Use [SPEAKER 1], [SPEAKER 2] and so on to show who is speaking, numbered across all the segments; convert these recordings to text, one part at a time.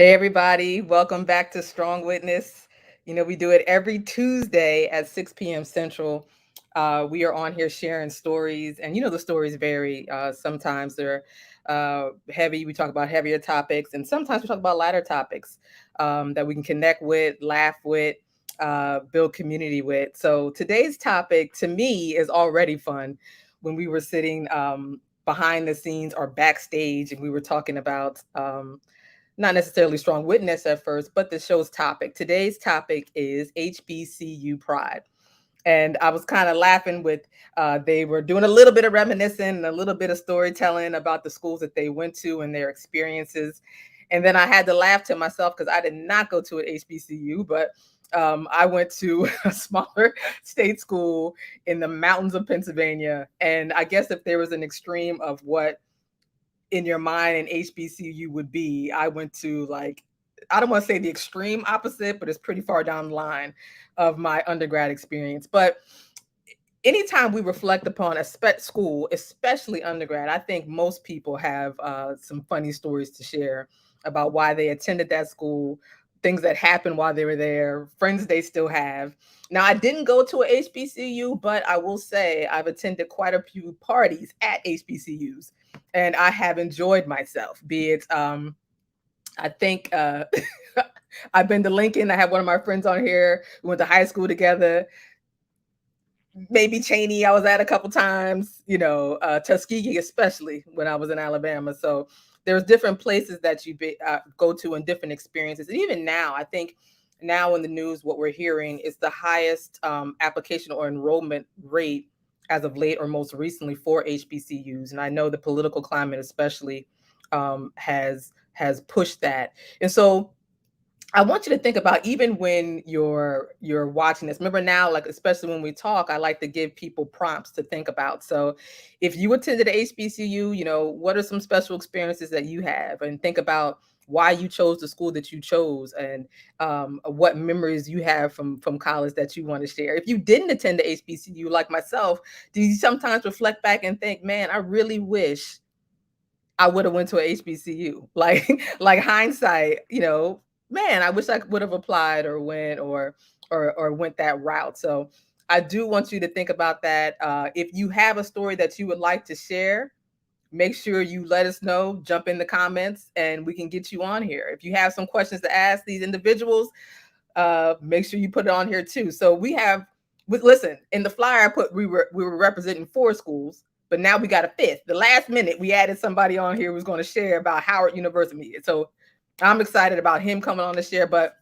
[SPEAKER 1] Hey, everybody. Welcome back to Strong Witness. We do it every Tuesday at 6 p.m. Central. We are on here sharing stories, and the stories vary. Sometimes they're heavy. We talk about heavier topics, and sometimes we talk about lighter topics that we can connect with, laugh with, build community with. So today's topic to me is already fun. When we were sitting behind the scenes or backstage, and we were talking about. Not necessarily strong witness at first, but the show's topic. Today's topic is HBCU pride. And I was kind of laughing with, they were doing a little bit of reminiscing and a little bit of storytelling about the schools that they went to and their experiences. And then I had to laugh to myself because I did not go to an HBCU, but I went to a smaller state school in the mountains of Pennsylvania. And I guess if there was an extreme of what in your mind an HBCU would be, I went to like, I don't want to say the extreme opposite, but it's pretty far down the line of my undergrad experience. But anytime we reflect upon a school, especially undergrad, I think most people have some funny stories to share about why they attended that school, things that happened while they were there, friends they still have. Now, I didn't go to a HBCU, but I will say I've attended quite a few parties at HBCUs, and I have enjoyed myself. Be it, I think I've been to Lincoln. I have one of my friends on here. We went to high school together. Maybe Cheney, I was at a couple times, Tuskegee, especially when I was in Alabama. So there's different places that go to and different experiences. And even now, I think now in the news, what we're hearing is the highest application or enrollment rate as of late or most recently for HBCUs. And I know the political climate especially has pushed that. And so I want you to think about, even when you're watching this. Remember now, like especially when we talk, I like to give people prompts to think about. So if you attended a HBCU, what are some special experiences that you have, and think about why you chose the school that you chose, and what memories you have from college that you want to share. If you didn't attend the HBCU like myself, do you sometimes reflect back and think, man, I really wish I would have went to a HBCU? Like hindsight, man, I wish I would have applied or went or went that route. So I do want you to think about that. If you have a story that you would like to share, make sure you let us know, jump in the comments, and we can get you on here. If you have some questions to ask these individuals, make sure you put it on here too. So listen, in the flyer I put, we were representing 4 schools, but now we got a 5th. The last minute we added somebody on here who was going to share about Howard University. So I'm excited about him coming on to share, but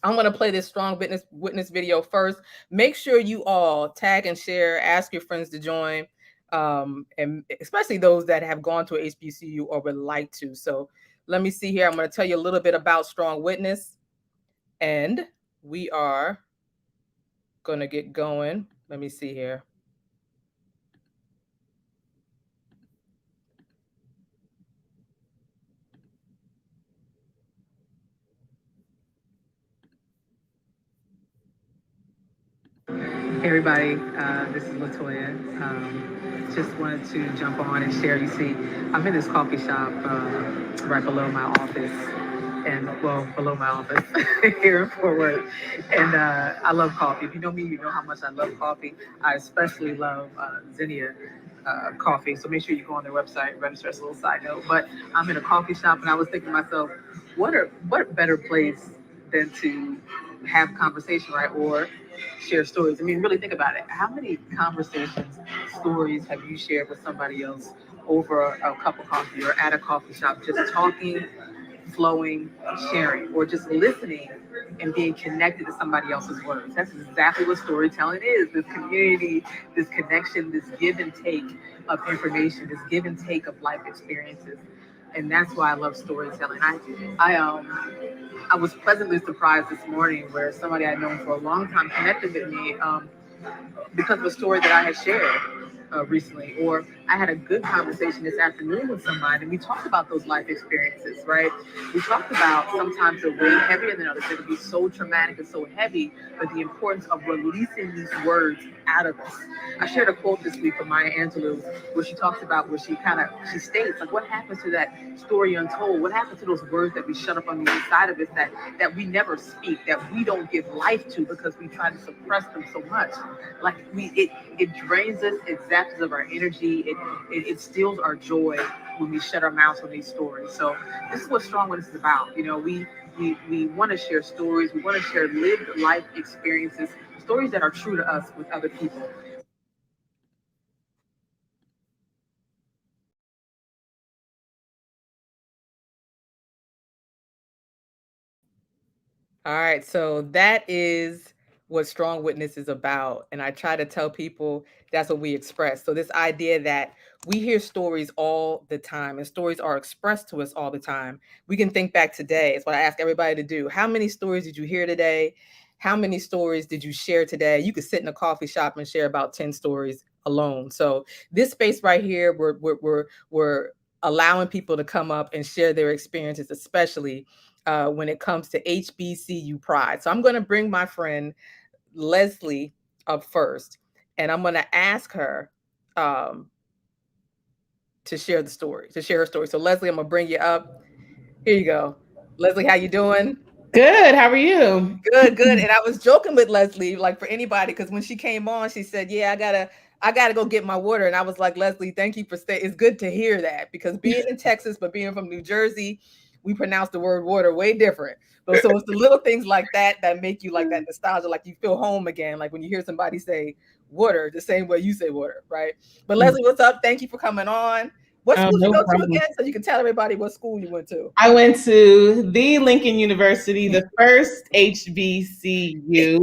[SPEAKER 1] I'm going to play this strong witness video first. Make sure you all tag and share, ask your friends to join, and especially those that have gone to a HBCU or would like to. So let me see here. I'm going to tell you a little bit about Strong Witness, and we are going to get going. Let me see here. Hey everybody, this is Latoya. Just wanted to jump on and share. You see, I'm in this coffee shop right below my office, and below my office here in Fort Worth. And I love coffee. If you know me, you know how much I love coffee. I especially love Zinnia coffee. So make sure you go on their website, register. As a little side note. But I'm in a coffee shop, and I was thinking to myself, what better place than to have conversation, right? Or share stories. I mean, really think about it. How many conversations, stories have you shared with somebody else over a cup of coffee or at a coffee shop, just talking, flowing, sharing, or just listening and being connected to somebody else's words? That's exactly what storytelling is. This community, this connection, this give and take of information, this give and take of life experiences. And that's why I love storytelling. I was pleasantly surprised this morning where somebody I'd known for a long time connected with me because of a story that I had shared recently. Or I had a good conversation this afternoon with somebody, and we talked about those life experiences, right? We talked about sometimes they're way heavier than others. They can be so traumatic and so heavy, but the importance of releasing these words out of us. I shared a quote this week from Maya Angelou where she talks about where she states like what happens to that story untold? What happens to those words that we shut up on the inside of us that we never speak, that we don't give life to because we try to suppress them so much? Like it drains us, it zaps us of our energy, it steals our joy when we shut our mouths on these stories. So this is what Strong Witness is about. We want to share stories, we want to share lived life experiences, stories that are true to us with other people. All right, so that is what Strong Witness is about. And I try to tell people that's what we express. So, this idea that we hear stories all the time and stories are expressed to us all the time. We can think back today. It's what I ask everybody to do. How many stories did you hear today? How many stories did you share today? You could sit in a coffee shop and share about 10 stories alone. So, this space right here, we're allowing people to come up and share their experiences, especially when it comes to HBCU pride. So I'm going to bring my friend Leslie up first, and I'm going to ask her um, to share the story, to share her story. So Leslie, I'm going to bring you up. Here you go. Leslie, how you doing?
[SPEAKER 2] Good. How are you?
[SPEAKER 1] Good, good. And I was joking with Leslie, like for anybody, because when she came on, she said, "Yeah, I gotta go get my water." And I was like, "Leslie, thank you for staying. It's good to hear that because being in Texas, but being from New Jersey, we pronounce the word water way different. So it's the little things like that that make you like that nostalgia, like you feel home again, like when you hear somebody say water the same way you say water, right? But Leslie, what's up? Thank you for coming on. What
[SPEAKER 2] Oh,
[SPEAKER 1] school did you
[SPEAKER 2] no
[SPEAKER 1] go to
[SPEAKER 2] problem.
[SPEAKER 1] again? So you can tell everybody what school you went to.
[SPEAKER 2] I went to the Lincoln University, the first HBCU.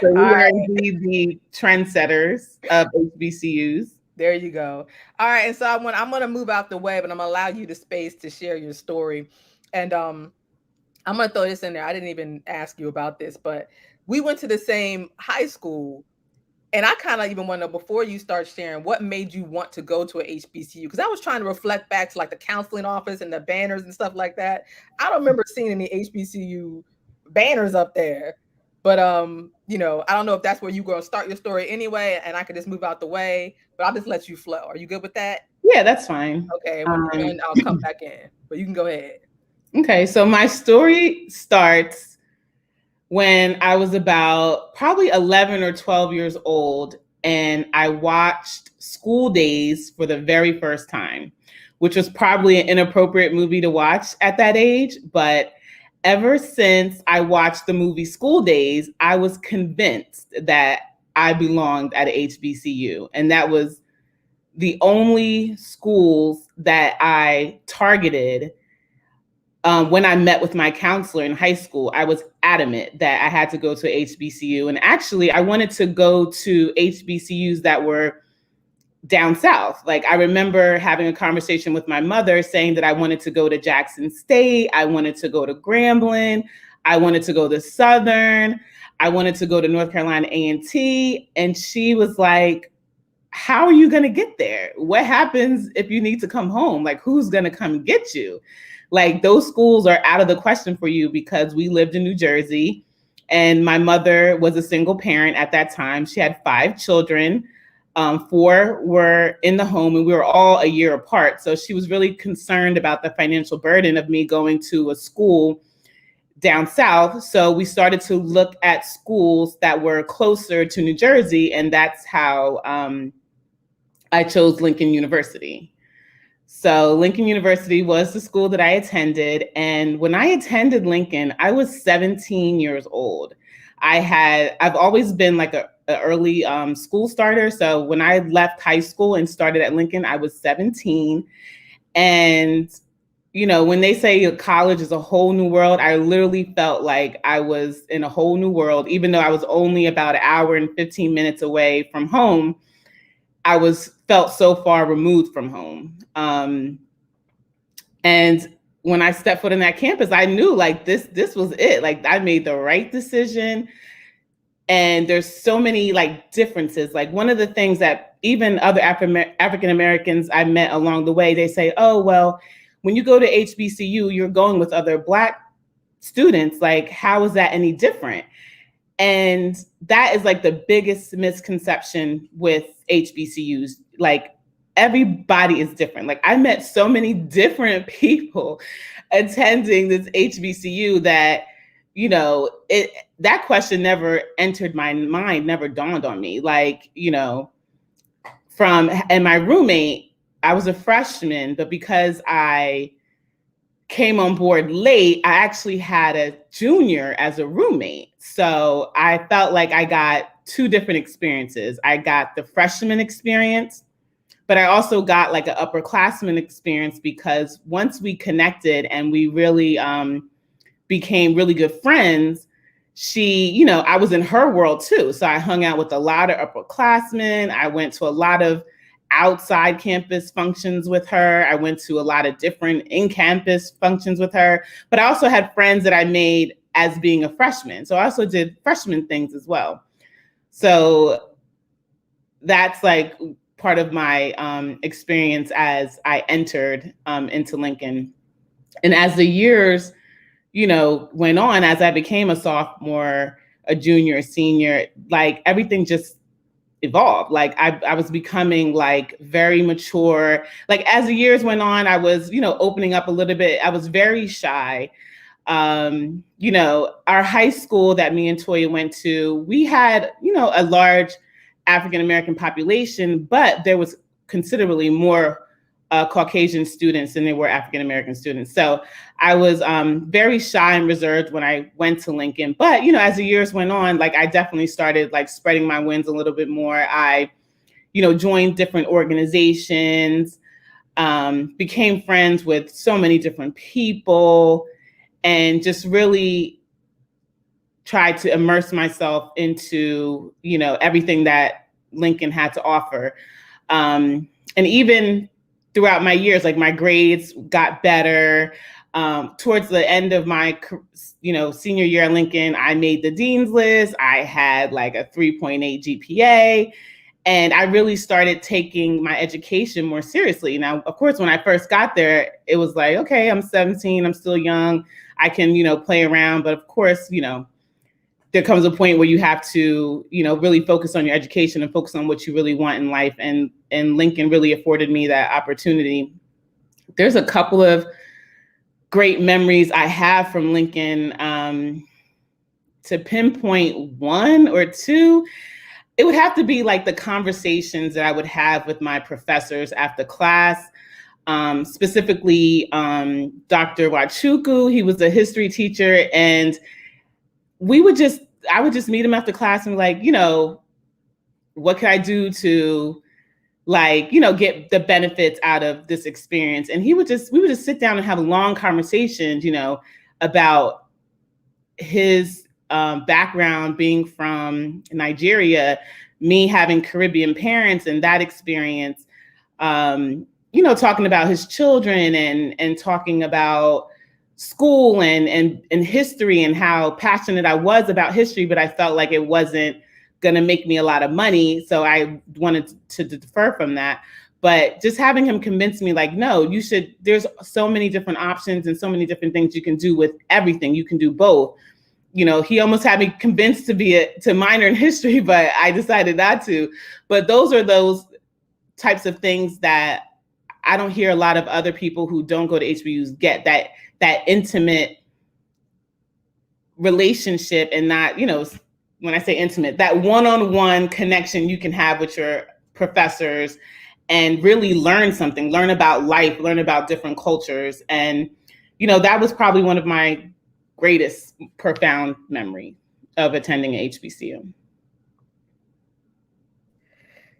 [SPEAKER 2] So
[SPEAKER 1] All
[SPEAKER 2] we are
[SPEAKER 1] right.
[SPEAKER 2] indeed the trendsetters of HBCUs.
[SPEAKER 1] There you go. All right, and so I'm gonna move out the way, but I'm gonna allow you the space to share your story. And I'm gonna throw this in there. I didn't even ask you about this, but we went to the same high school, and I kind of even want to know before you start sharing what made you want to go to a HBCU, because I was trying to reflect back to like the counseling office and the banners and stuff like that. I don't remember seeing any HBCU banners up there. But I don't know if that's where you gonna start your story anyway, and I could just move out the way, but I'll just let you flow. Are you good with that?
[SPEAKER 2] Yeah, that's fine.
[SPEAKER 1] Okay, and when you're done, I'll come back in. But you can go ahead.
[SPEAKER 2] Okay, so my story starts when I was about probably 11 or 12 years old, and I watched School Days for the very first time, which was probably an inappropriate movie to watch at that age. But ever since I watched the movie School Days, I was convinced that I belonged at a HBCU. And that was the only schools that I targeted when I met with my counselor in high school. I was adamant that I had to go to HBCU. And actually, I wanted to go to HBCUs that were down south. Like, I remember having a conversation with my mother saying that I wanted to go to Jackson State. I wanted to go to Grambling. I wanted to go to Southern. I wanted to go to North Carolina A&T. And she was like, how are you going to get there? What happens if you need to come home? Like, who's going to come get you? Like, those schools are out of the question for you, because we lived in New Jersey and my mother was a single parent at that time. She had 5 children. 4 were in the home and we were all a year apart. So she was really concerned about the financial burden of me going to a school down south. So we started to look at schools that were closer to New Jersey. And that's how I chose Lincoln University. So Lincoln University was the school that I attended. And when I attended Lincoln, I was 17 years old. I've always been like a early school starter. So when I left high school and started at Lincoln, I was 17. And, when they say college is a whole new world, I literally felt like I was in a whole new world, even though I was only about an hour and 15 minutes away from home. I felt so far removed from home. And when I stepped foot in that campus, I knew like this was it. Like, I made the right decision. And there's so many like differences. Like, one of the things that even other African Americans I met along the way, they say, oh, well, when you go to HBCU, you're going with other Black students. Like, how is that any different? And that is like the biggest misconception with HBCUs. Like, everybody is different. Like, I met so many different people attending this HBCU that, that question never entered my mind, never dawned on me. Like, and my roommate, I was a freshman, but because I came on board late, I actually had a junior as a roommate. So I felt like I got two different experiences. I got the freshman experience, but I also got like an upperclassman experience, because once we connected and we really became really good friends, I was in her world too. So I hung out with a lot of upperclassmen. I went to a lot of outside campus functions with her. I went to a lot of different in-campus functions with her, but I also had friends that I made as being a freshman. So I also did freshman things as well. So that's like part of my experience as I entered into Lincoln. And as the years, went on, as I became a sophomore, a junior, a senior, like everything just evolved. Like I was becoming like very mature. Like as the years went on, I was, opening up a little bit. I was very shy. Our high school that me and Toya went to, we had, a large African American population, but there was considerably more Caucasian students than there were African American students. So I was very shy and reserved when I went to Lincoln. But, as the years went on, like I definitely started like spreading my wings a little bit more. I, joined different organizations, became friends with so many different people, and just really tried to immerse myself into, everything that Lincoln had to offer. And even throughout my years, like my grades got better. Towards the end of my, senior year at Lincoln, I made the dean's list. I had like a 3.8 GPA. And I really started taking my education more seriously. Now, of course, when I first got there, it was like, okay, I'm 17, I'm still young. I can, play around. But of course, there comes a point where you have to, really focus on your education and focus on what you really want in life. And Lincoln really afforded me that opportunity. There's a couple of great memories I have from Lincoln. To pinpoint one or two, it would have to be like the conversations that I would have with my professors after class. Specifically, Dr. Hbcu, he was a history teacher, and I would just meet him after class and be like, what can I do to like, get the benefits out of this experience? And we would just sit down and have long conversations, about his background, being from Nigeria, me having Caribbean parents and that experience, talking about his children and talking about school and history and how passionate I was about history, but I felt like it wasn't going to make me a lot of money. So I wanted to defer from that. But just having him convince me like, no, you should, there's so many different options and so many different things you can do with everything. You can do both. He almost had me convinced to minor in history, but I decided not to. But those are those types of things that I don't hear a lot of other people who don't go to HBCUs get, that intimate relationship, and not, when I say intimate, that one-on-one connection you can have with your professors and really learn something, learn about life, learn about different cultures. And, that was probably one of my greatest profound memory of attending a HBCU.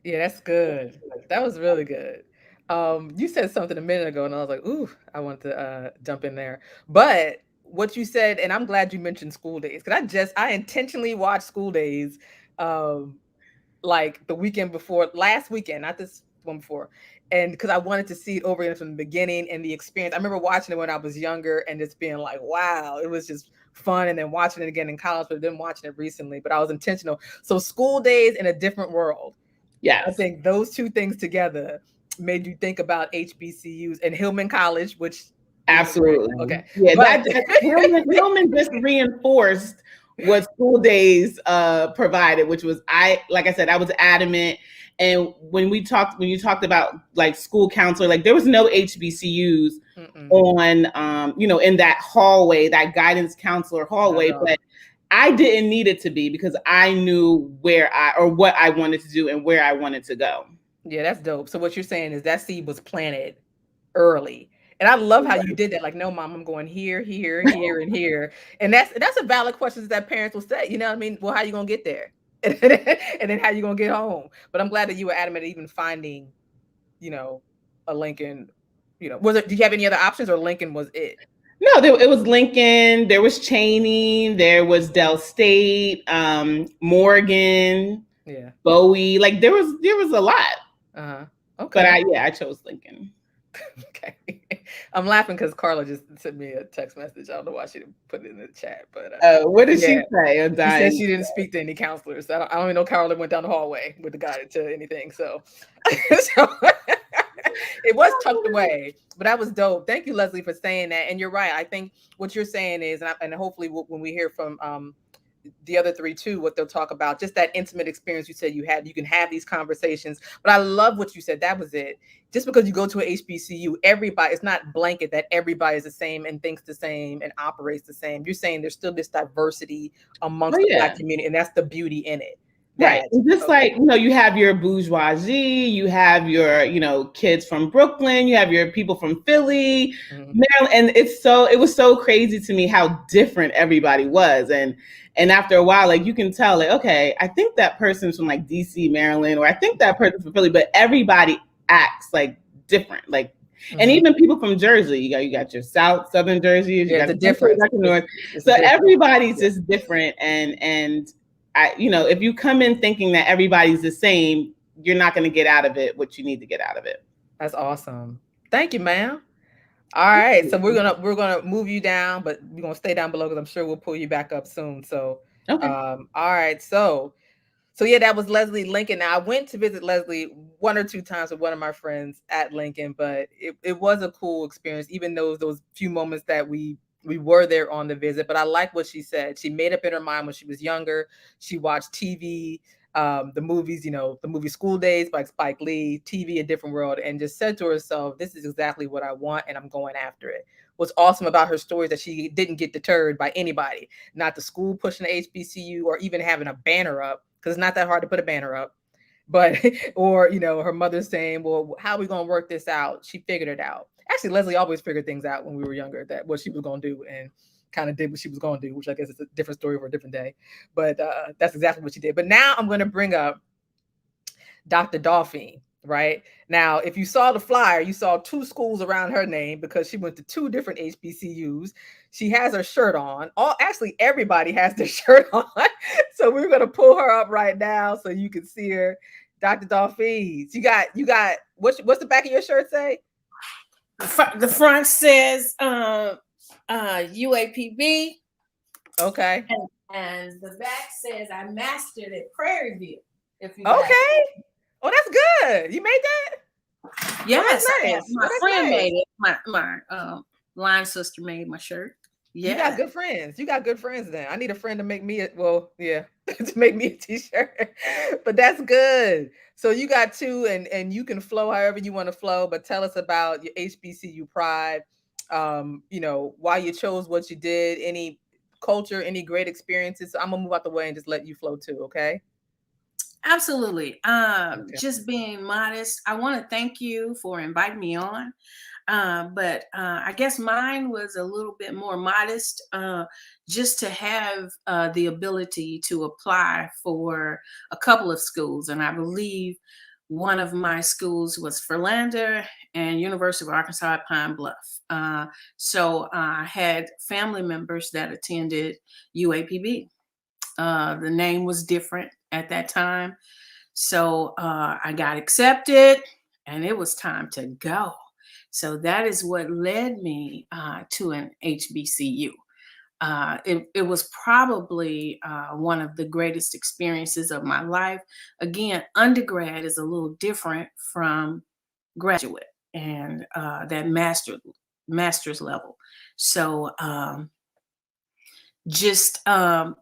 [SPEAKER 1] Yeah, that's good. That was really good. You said something a minute ago, and I was like, "Ooh, I want to jump in there." But what you said, and I'm glad you mentioned School Days, because I intentionally watched School Days, um, like the weekend before, last weekend, not this one before, and because I wanted to see it over again from the beginning and the experience. I remember watching it when I was younger and just being like, "Wow, it was just fun," and then watching it again in college, but then watching it recently. But I was intentional. So School Days in a different world. I
[SPEAKER 2] Yes.
[SPEAKER 1] think those two things together made you think about HBCUs and Hillman College, which isn't great.
[SPEAKER 2] Absolutely.
[SPEAKER 1] Okay.
[SPEAKER 2] Yeah,
[SPEAKER 1] But
[SPEAKER 2] that Hillman just reinforced what school days provided, which was like I said, I was adamant. And when you talked about like school counselor, like there was no HBCUs
[SPEAKER 1] mm-mm,
[SPEAKER 2] on in that hallway, that guidance counselor
[SPEAKER 1] not at
[SPEAKER 2] hallway,
[SPEAKER 1] all.
[SPEAKER 2] but I didn't need it to be because I knew what I wanted to do and where I wanted to go.
[SPEAKER 1] Yeah, that's dope. So what you're saying is that seed was planted early. And I love how you did that. Like, no, mom, I'm going here, here, here, and here. And that's a valid question that parents will say. You know what I mean? Well, how you gonna get there? And then how you gonna get home? But I'm glad that you were adamant at even finding, you know, a Lincoln. Was it? Did you have any other options, or Lincoln was it?
[SPEAKER 2] No, it was Lincoln. There was Cheney. There was Dell State, Morgan,
[SPEAKER 1] Yeah.
[SPEAKER 2] Bowie. Like there was a lot.
[SPEAKER 1] Uh huh.
[SPEAKER 2] But
[SPEAKER 1] Okay.
[SPEAKER 2] I chose Lincoln.
[SPEAKER 1] Okay. I'm laughing because Carla just sent me a text message. I don't know why she didn't put it in the chat, but
[SPEAKER 2] What did she
[SPEAKER 1] yeah.
[SPEAKER 2] say? I'm
[SPEAKER 1] She said
[SPEAKER 2] dying.
[SPEAKER 1] she didn't speak to any counselors. I don't even know Carla went down the hallway with the guy to anything. So, so it was tucked away, but that was dope. Thank you, Leslie, for saying that. And you're right. I think what you're saying is, and hopefully when we hear from the other three too, what they'll talk about, just that intimate experience you said you had. You can have these conversations. But I love what you said. That was it. Just because you go to a HBCU, everybody, it's not blanket that everybody is the same and thinks the same and operates the same. You're saying there's still this diversity
[SPEAKER 2] Oh
[SPEAKER 1] amongst the
[SPEAKER 2] yeah.
[SPEAKER 1] Black community, and that's the beauty in it.
[SPEAKER 2] Right.
[SPEAKER 1] That
[SPEAKER 2] And just
[SPEAKER 1] okay.
[SPEAKER 2] like, you have your bourgeoisie, you have your, kids from Brooklyn, you have your people from Philly,
[SPEAKER 1] Mm-hmm.
[SPEAKER 2] Maryland. And it was so crazy to me how different everybody was. And after a while, like you can tell, like, okay, I think that person's from like DC, Maryland, or I think that person's from Philly, but everybody acts like different. Like, and
[SPEAKER 1] Mm-hmm.
[SPEAKER 2] even people from Jersey, you got your Southern Jerseys, you
[SPEAKER 1] Yeah,
[SPEAKER 2] got
[SPEAKER 1] it's a
[SPEAKER 2] the country, you
[SPEAKER 1] difference.
[SPEAKER 2] got the North.
[SPEAKER 1] It's a
[SPEAKER 2] So
[SPEAKER 1] difference.
[SPEAKER 2] everybody's
[SPEAKER 1] Yeah,
[SPEAKER 2] just different, and if you come in thinking that everybody's the same, you're not going to get out of it what you need to get out of it.
[SPEAKER 1] that's awesome. Thank you, ma'am. All right, so we're gonna move you down, but we're gonna stay down below because I'm sure we'll pull you back up soon. So,
[SPEAKER 2] Okay.
[SPEAKER 1] all right, so yeah, that was Leslie Lincoln. Now I went to visit Leslie one or two times with one of my friends at Lincoln, but it was a cool experience, even those few moments that we were there on the visit. But I like what she said. She made up in her mind when she was younger. She watched TV, the movies, the movie School Days by Spike Lee, TV A Different World, and just said to herself, "This is exactly what I want, and I'm going after it." What's awesome about her story is that she didn't get deterred by anybody, not the school pushing the HBCU or even having a banner up, because it's not that hard to put a banner up. But or her mother saying, "Well, how are we gonna work this out?" She figured it out. Actually, Leslie always figured things out when we were younger, that what she was gonna do, and kind of did what she was gonna do, which I guess is a different story for a different day. But that's exactly what she did. But now I'm gonna bring up Dr. Dolphine. Right now, if you saw the flyer, you saw two schools around her name because she went to two different HBCUs. She has her shirt on. Actually, everybody has their shirt on. So we're gonna pull her up right now so you can see her. Dr. Dolphine, you got what's the back of your shirt say?
[SPEAKER 3] The front says UAPB.
[SPEAKER 1] Okay.
[SPEAKER 3] And the back says I mastered at Prairie View.
[SPEAKER 1] If you okay. Oh, that's good. You made
[SPEAKER 3] that? Yes,
[SPEAKER 1] oh, nice.
[SPEAKER 3] My friend made it. My line sister made my shirt.
[SPEAKER 1] Yeah. You got good friends. You got good friends then. I need a friend to make me to make me a t-shirt. But that's good. So you got two and you can flow however you want to flow, but tell us about your HBCU pride. Why you chose what you did, any culture, any great experiences. So I'm gonna move out the way and just let you flow too, okay?
[SPEAKER 3] Absolutely. Just being modest. I want to thank you for inviting me on. But I guess mine was a little bit more modest, just to have the ability to apply for a couple of schools. And I believe one of my schools was Philander and University of Arkansas at Pine Bluff. So I had family members that attended UAPB. The name was different at that time. So I got accepted and it was time to go. So that is what led me to an HBCU. it was probably one of the greatest experiences of my life. Again, undergrad is a little different from graduate and that master's level. So just the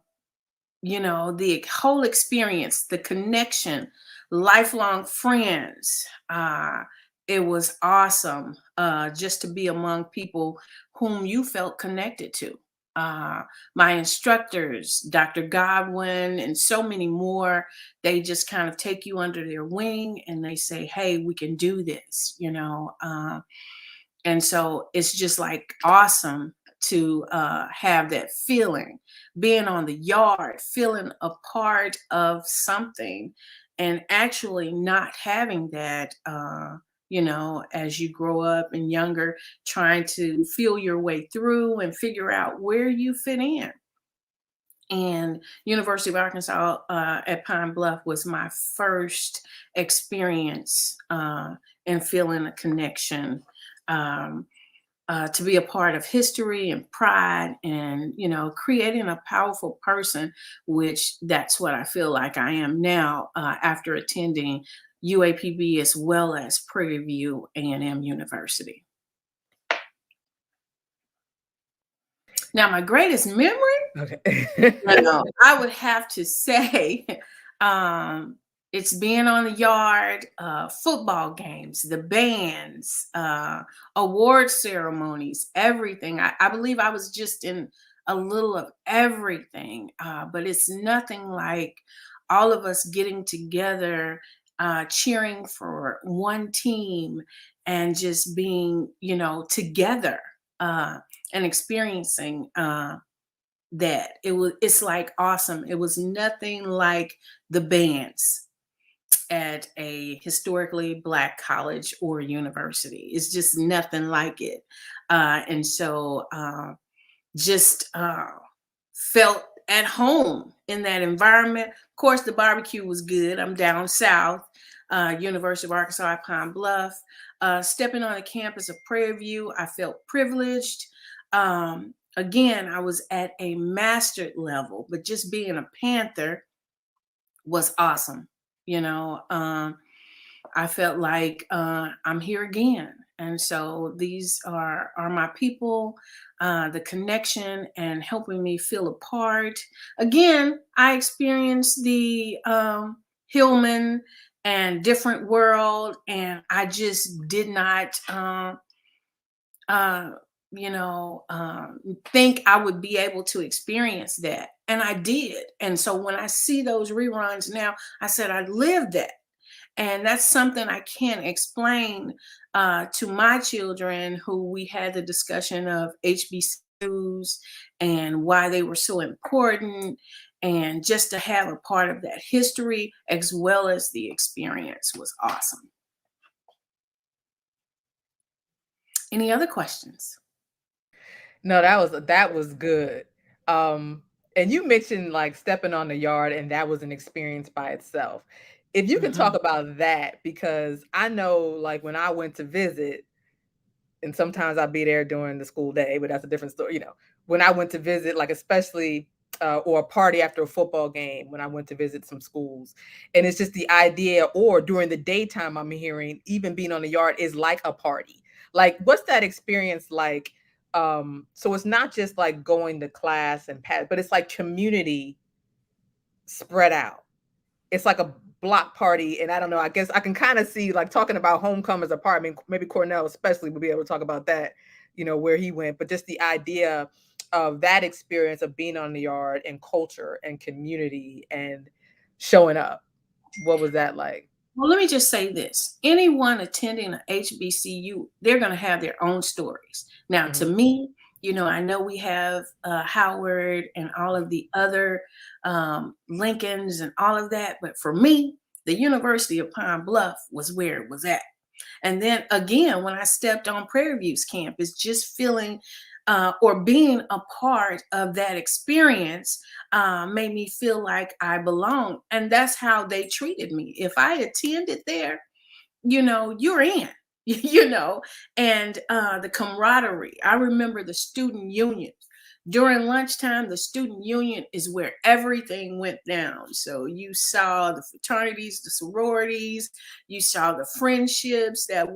[SPEAKER 3] whole experience, the connection, lifelong friends. It was awesome just to be among people whom you felt connected to. Uh, my instructors, Dr. Godwin, and so many more, they just kind of take you under their wing and they say, hey, we can do this. And so it's just like awesome to have that feeling, being on the yard, feeling a part of something, and actually not having that, as you grow up and younger, trying to feel your way through and figure out where you fit in. And University of Arkansas at Pine Bluff was my first experience in feeling a connection. Um, to be a part of history and pride and creating a powerful person, which that's what I feel like I am now after attending UAPB as well as Prairie View A&M University. Now, my greatest memory,
[SPEAKER 1] Okay.
[SPEAKER 3] I would have to say it's being on the yard, football games, the bands, award ceremonies, everything. I believe I was just in a little of everything, but it's nothing like all of us getting together, cheering for one team and just being, together and experiencing that. It's like awesome. It was nothing like the bands at a historically Black college or university. It's just nothing like it. And so just felt at home in that environment. Of course, the barbecue was good. I'm down south, University of Arkansas at Pine Bluff. Stepping on the campus of Prairie View, I felt privileged. Again, I was at a mastered level, but just being a Panther was awesome. I felt like I'm here again. And so these are my people, the connection and helping me feel a part. Again, I experienced the Hillman and Different World, and I just did not uh, think I would be able to experience that. And I did. And so when I see those reruns now, I said, I lived that. And that's something I can't explain to my children, who we had the discussion of HBCUs and why they were so important. And just to have a part of that history as well as the experience was awesome. Any other questions?
[SPEAKER 1] No, that was good. And you mentioned like stepping on the yard, and that was an experience by itself. If you can talk about that, because I know like when I went to visit, and sometimes I'd be there during the school day, but that's a different story. When I went to visit, like especially or a party after a football game, when I went to visit some schools, and it's just the idea, or during the daytime, I'm hearing even being on the yard is like a party. Like, what's that experience like? So it's not just like going to class and pass, but it's like community spread out. It's like a block party, and I don't know. I guess I can kind of see like talking about homecomers apartment. Maybe Cornell, especially, will be able to talk about that. Where he went, but just the idea of that experience of being on the yard and culture and community and showing up. What was that like?
[SPEAKER 3] Well, let me just say this. Anyone attending an HBCU, they're going to have their own stories. Now, to me, I know we have Howard and all of the other Lincolns and all of that. But for me, the University of Pine Bluff was where it was at. And then again, when I stepped on Prairie View's campus, just feeling or being a part of that experience made me feel like I belong. And that's how they treated me. If I attended there, you're in, and the camaraderie. I remember the student unions During lunchtime, the student union is where everything went down. So you saw the fraternities, the sororities, you saw the friendships that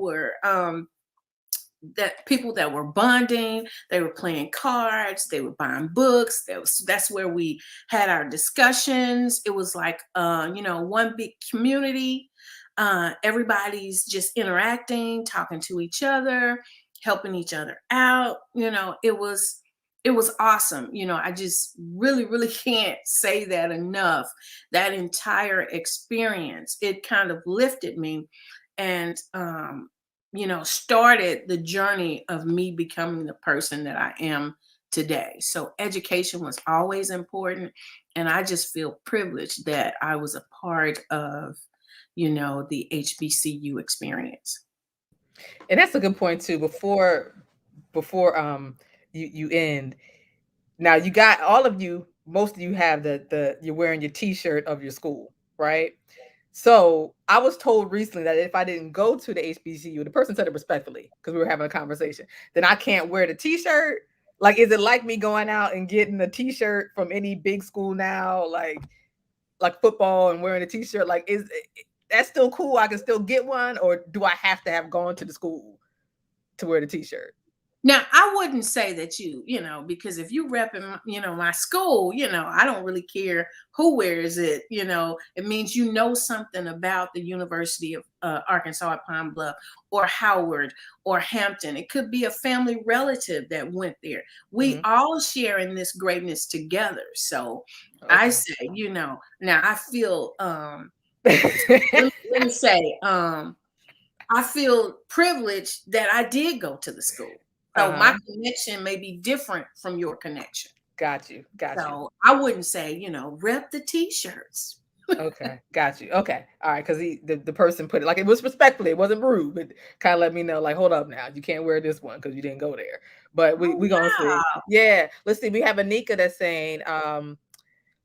[SPEAKER 3] people that were bonding, they were playing cards, they were buying books. That's where we had our discussions. It was like one big community. Everybody's just interacting, talking to each other, helping each other out. It was awesome. I just really, really can't say that enough. That entire experience, it kind of lifted me and started the journey of me becoming the person that I am today. So education was always important. And I just feel privileged that I was a part of, the HBCU experience.
[SPEAKER 1] And that's a good point too. Before you end. Now you got all of you, most of you have the you're wearing your t-shirt of your school, right? So I was told recently that if I didn't go to the HBCU, the person said it respectfully because we were having a conversation, then I can't wear the t-shirt. Like, is it like me going out and getting a t-shirt from any big school now, like football and wearing a t-shirt? Like, is that's still cool? I can still get one, or do I have to have gone to the school to wear the t-shirt?
[SPEAKER 3] Now, I wouldn't say that because if you repping, my school, I don't really care who wears it. It means something about the University of Arkansas at Pine Bluff or Howard or Hampton. It could be a family relative that went there. We all share in this greatness together. So I say, now I feel, let me say, I feel privileged that I did go to the school. So my connection may be different from your connection.
[SPEAKER 1] Got you.
[SPEAKER 3] So I wouldn't say, rep the t-shirts.
[SPEAKER 1] Okay, got you. Okay, all right, because the person put it like it was respectfully, it wasn't rude, but kind of let me know, like, hold up now, you can't wear this one because you didn't go there. But we gonna see. Yeah, let's see. We have Anika that's saying,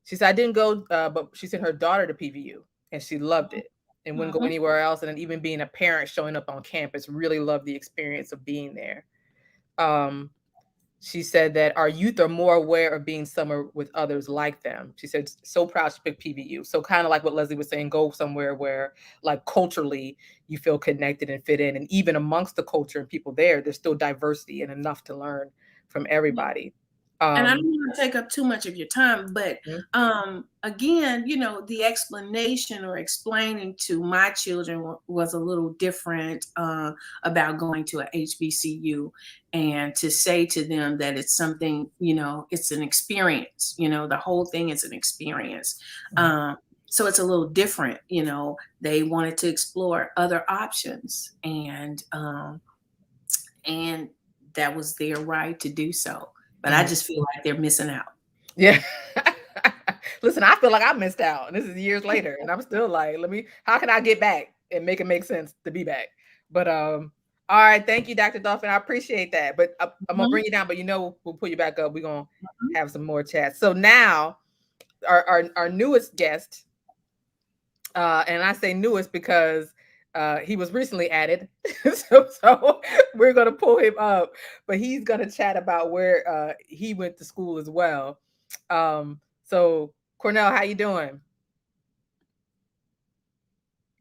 [SPEAKER 1] she said I didn't go, but she sent her daughter to PVU and she loved it and wouldn't go anywhere else. And then even being a parent showing up on campus, really loved the experience of being there. She said that our youth are more aware of being somewhere with others like them. She said, so proud she picked PVU. So kind of like what Leslie was saying, go somewhere where like culturally you feel connected and fit in. And even amongst the culture and people there's still diversity and enough to learn from everybody.
[SPEAKER 3] And I don't want to take up too much of your time, but again, the explanation or explaining to my children was a little different about going to a HBCU, and to say to them that it's something, it's an experience, the whole thing is an experience. So it's a little different, they wanted to explore other options, and that was their right to do so. But I just feel like they're missing out.
[SPEAKER 1] Yeah. Listen, I feel like I missed out. And this is years later. And I'm still like, how can I get back and make it make sense to be back? But all right. Thank you, Dr. Dolphin. I appreciate that. But I'm gonna bring you down, but we'll pull you back up. We're gonna have some more chats. So now our newest guest, and I say newest because he was recently added, so we're gonna pull him up. But he's gonna chat about where he went to school as well. So Cornell, how you doing?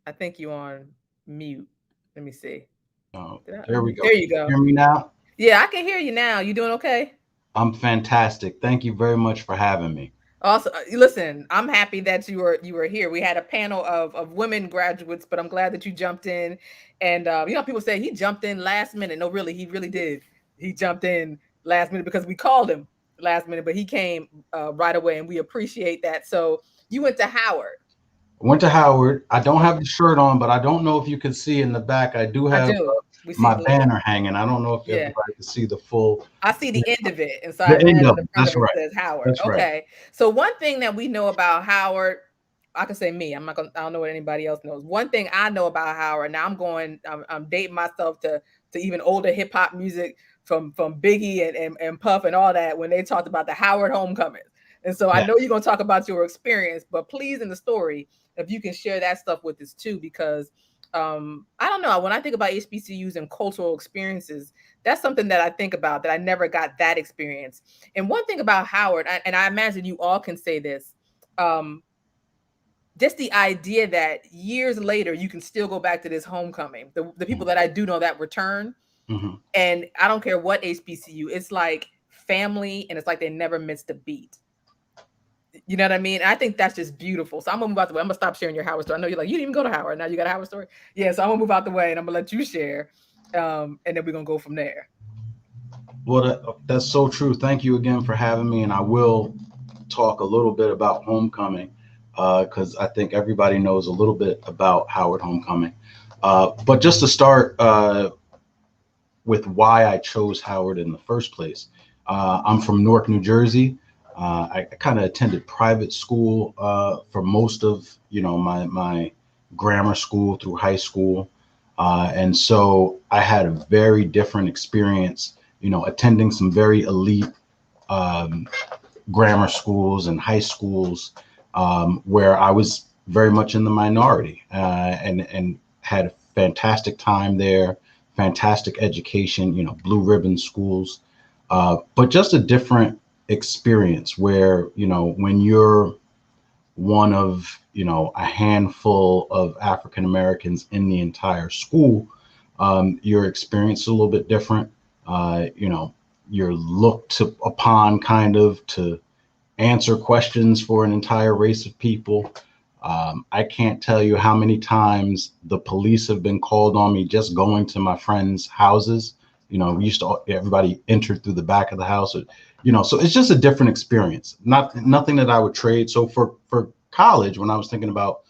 [SPEAKER 1] I think you on mute. Let me see.
[SPEAKER 4] Oh, there we go.
[SPEAKER 1] There you go.
[SPEAKER 4] Hear me now?
[SPEAKER 1] Yeah, I can hear you now. You doing okay?
[SPEAKER 4] I'm fantastic. Thank you very much for having me.
[SPEAKER 1] Also, listen, I'm happy that you were here. We had a panel of women graduates, but I'm glad that you jumped in. And people say he jumped in last minute. No, really, he really did. He jumped in last minute because we called him last minute, but he came right away, and we appreciate that. So you went to Howard.
[SPEAKER 4] I went to Howard. I don't have the shirt on, but I don't know if you can see in the back. I do have my banner hanging. I don't know if everybody can see the full.
[SPEAKER 1] I see the end of it, and so the end of it. That's right. Says Howard.
[SPEAKER 4] That's
[SPEAKER 1] okay.
[SPEAKER 4] Right.
[SPEAKER 1] So one thing that we know about Howard, I can say me. I don't know what anybody else knows. One thing I know about Howard. Now I'm dating myself to even older hip hop music from Biggie and Puff and all that when they talked about the Howard homecoming. And so I know you're going to talk about your experience, but please, in the story, if you can share that stuff with us too, because I don't know. When I think about HBCUs and cultural experiences, that's something that I think about, that I never got that experience. And one thing about Howard, and I imagine you all can say this, just the idea that years later you can still go back to this homecoming. The people that I do know that return, and I don't care what HBCU, it's like family, and it's like they never missed a beat. You know what I mean? I think that's just beautiful. So I'm gonna move out the way. I'm gonna stop sharing your Howard story. I know you're like, you didn't even go to Howard. Now you got a Howard story. Yeah, so I'm gonna move out the way, and I'm gonna let you share, and then we're gonna go from there.
[SPEAKER 4] Well, that's so true. Thank you again for having me, and I will talk a little bit about homecoming because I think everybody knows a little bit about Howard homecoming. But just to start with why I chose Howard in the first place, I'm from Newark, New Jersey. I kind of attended private school for most of my grammar school through high school, and so I had a very different experience. Attending some very elite grammar schools and high schools where I was very much in the minority, and had a fantastic time there, fantastic education, blue ribbon schools, but just a different experience where, when you're one of, a handful of African Americans in the entire school, your experience is a little bit different. You're looked upon kind of to answer questions for an entire race of people. I can't tell you how many times the police have been called on me just going to my friends' houses. We used to, everybody entered through the back of the house, so it's just a different experience. Nothing that I would trade. So for college, when I was thinking about,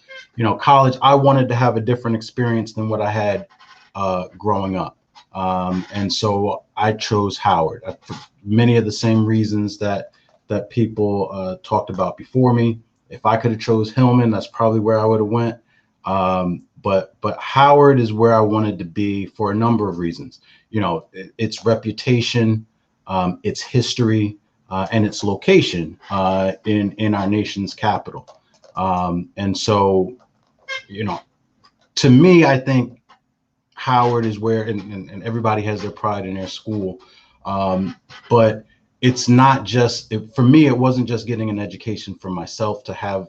[SPEAKER 4] college, I wanted to have a different experience than what I had growing up. And so I chose Howard for many of the same reasons that people talked about before me. If I could have chose Hillman, that's probably where I would have went. But Howard is where I wanted to be for a number of reasons. Its reputation, its history, and its location in our nation's capital. And so, to me, I think Howard is where, and everybody has their pride in their school. But it's not just, for me, it wasn't just getting an education for myself to have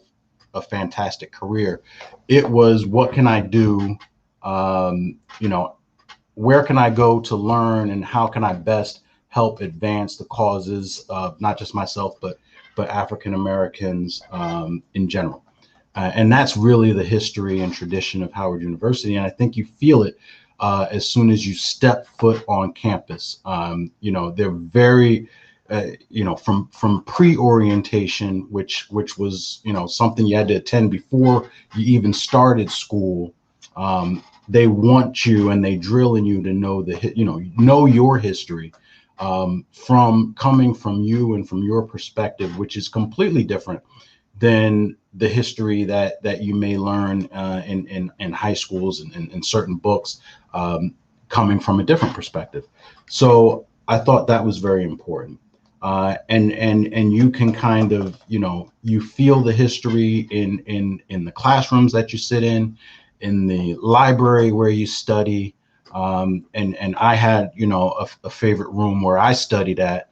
[SPEAKER 4] a fantastic career. It was, what can I do? Where can I go to learn, and how can I best help advance the causes of not just myself, but African Americans in general. And that's really the history and tradition of Howard University. And I think you feel it as soon as you step foot on campus. They're very, from pre-orientation, which was, something you had to attend before you even started school. They want you, and they drill in you to know your history, from coming from you and from your perspective, which is completely different than the history that you may learn in high schools and in certain books, coming from a different perspective. So I thought that was very important. And you can kind of, you feel the history in the classrooms that you sit in the library where you study. And I had, a favorite room where I studied at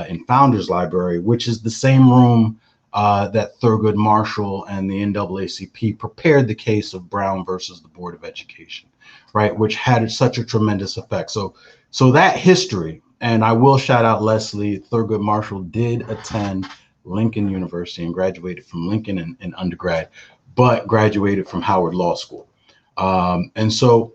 [SPEAKER 4] in Founders Library, which is the same room that Thurgood Marshall and the NAACP prepared the case of Brown versus the Board of Education, right, which had such a tremendous effect. So that history, and I will shout out Leslie. Thurgood Marshall did attend Lincoln University and graduated from Lincoln in undergrad, but graduated from Howard Law School. And so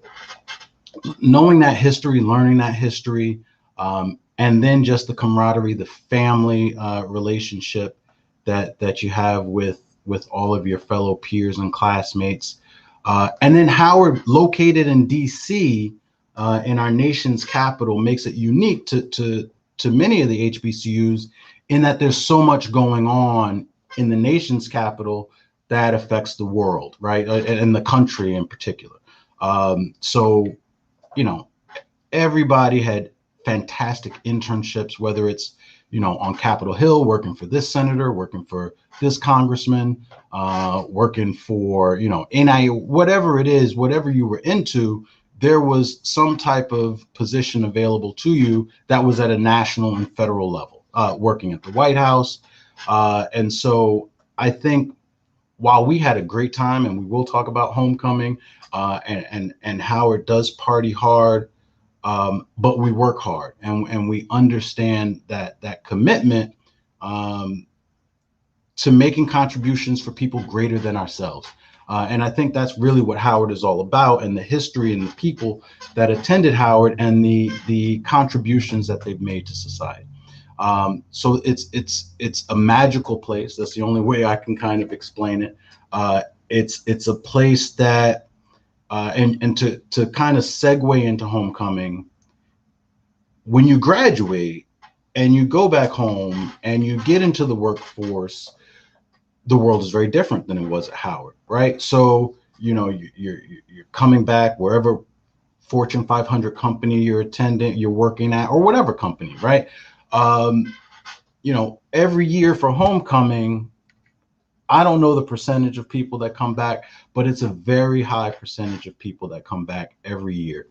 [SPEAKER 4] knowing that history, learning that history, and then just the camaraderie, the family relationship that you have with all of your fellow peers and classmates. And then Howard, located in DC, in our nation's capital, makes it unique to many of the HBCUs in that there's so much going on in the nation's capital that affects the world, right? And the country in particular. So, everybody had fantastic internships, whether it's, on Capitol Hill, working for this senator, working for this congressman, working for, NIU, whatever it is, whatever you were into, there was some type of position available to you that was at a national and federal level, working at the White House. And so I think while we had a great time, and we will talk about homecoming, and Howard does party hard, but we work hard, and we understand that commitment to making contributions for people greater than ourselves. And I think that's really what Howard is all about, and the history and the people that attended Howard and the contributions that they've made to society. So it's a magical place. That's the only way I can kind of explain it. It's a place that, and to kind of segue into homecoming, when you graduate and you go back home and you get into the workforce, the world is very different than it was at Howard, right? So, you're coming back wherever Fortune 500 company you're working at, or whatever company, right? Every year for homecoming, I don't know the percentage of people that come back, but it's a very high percentage of people that come back every year,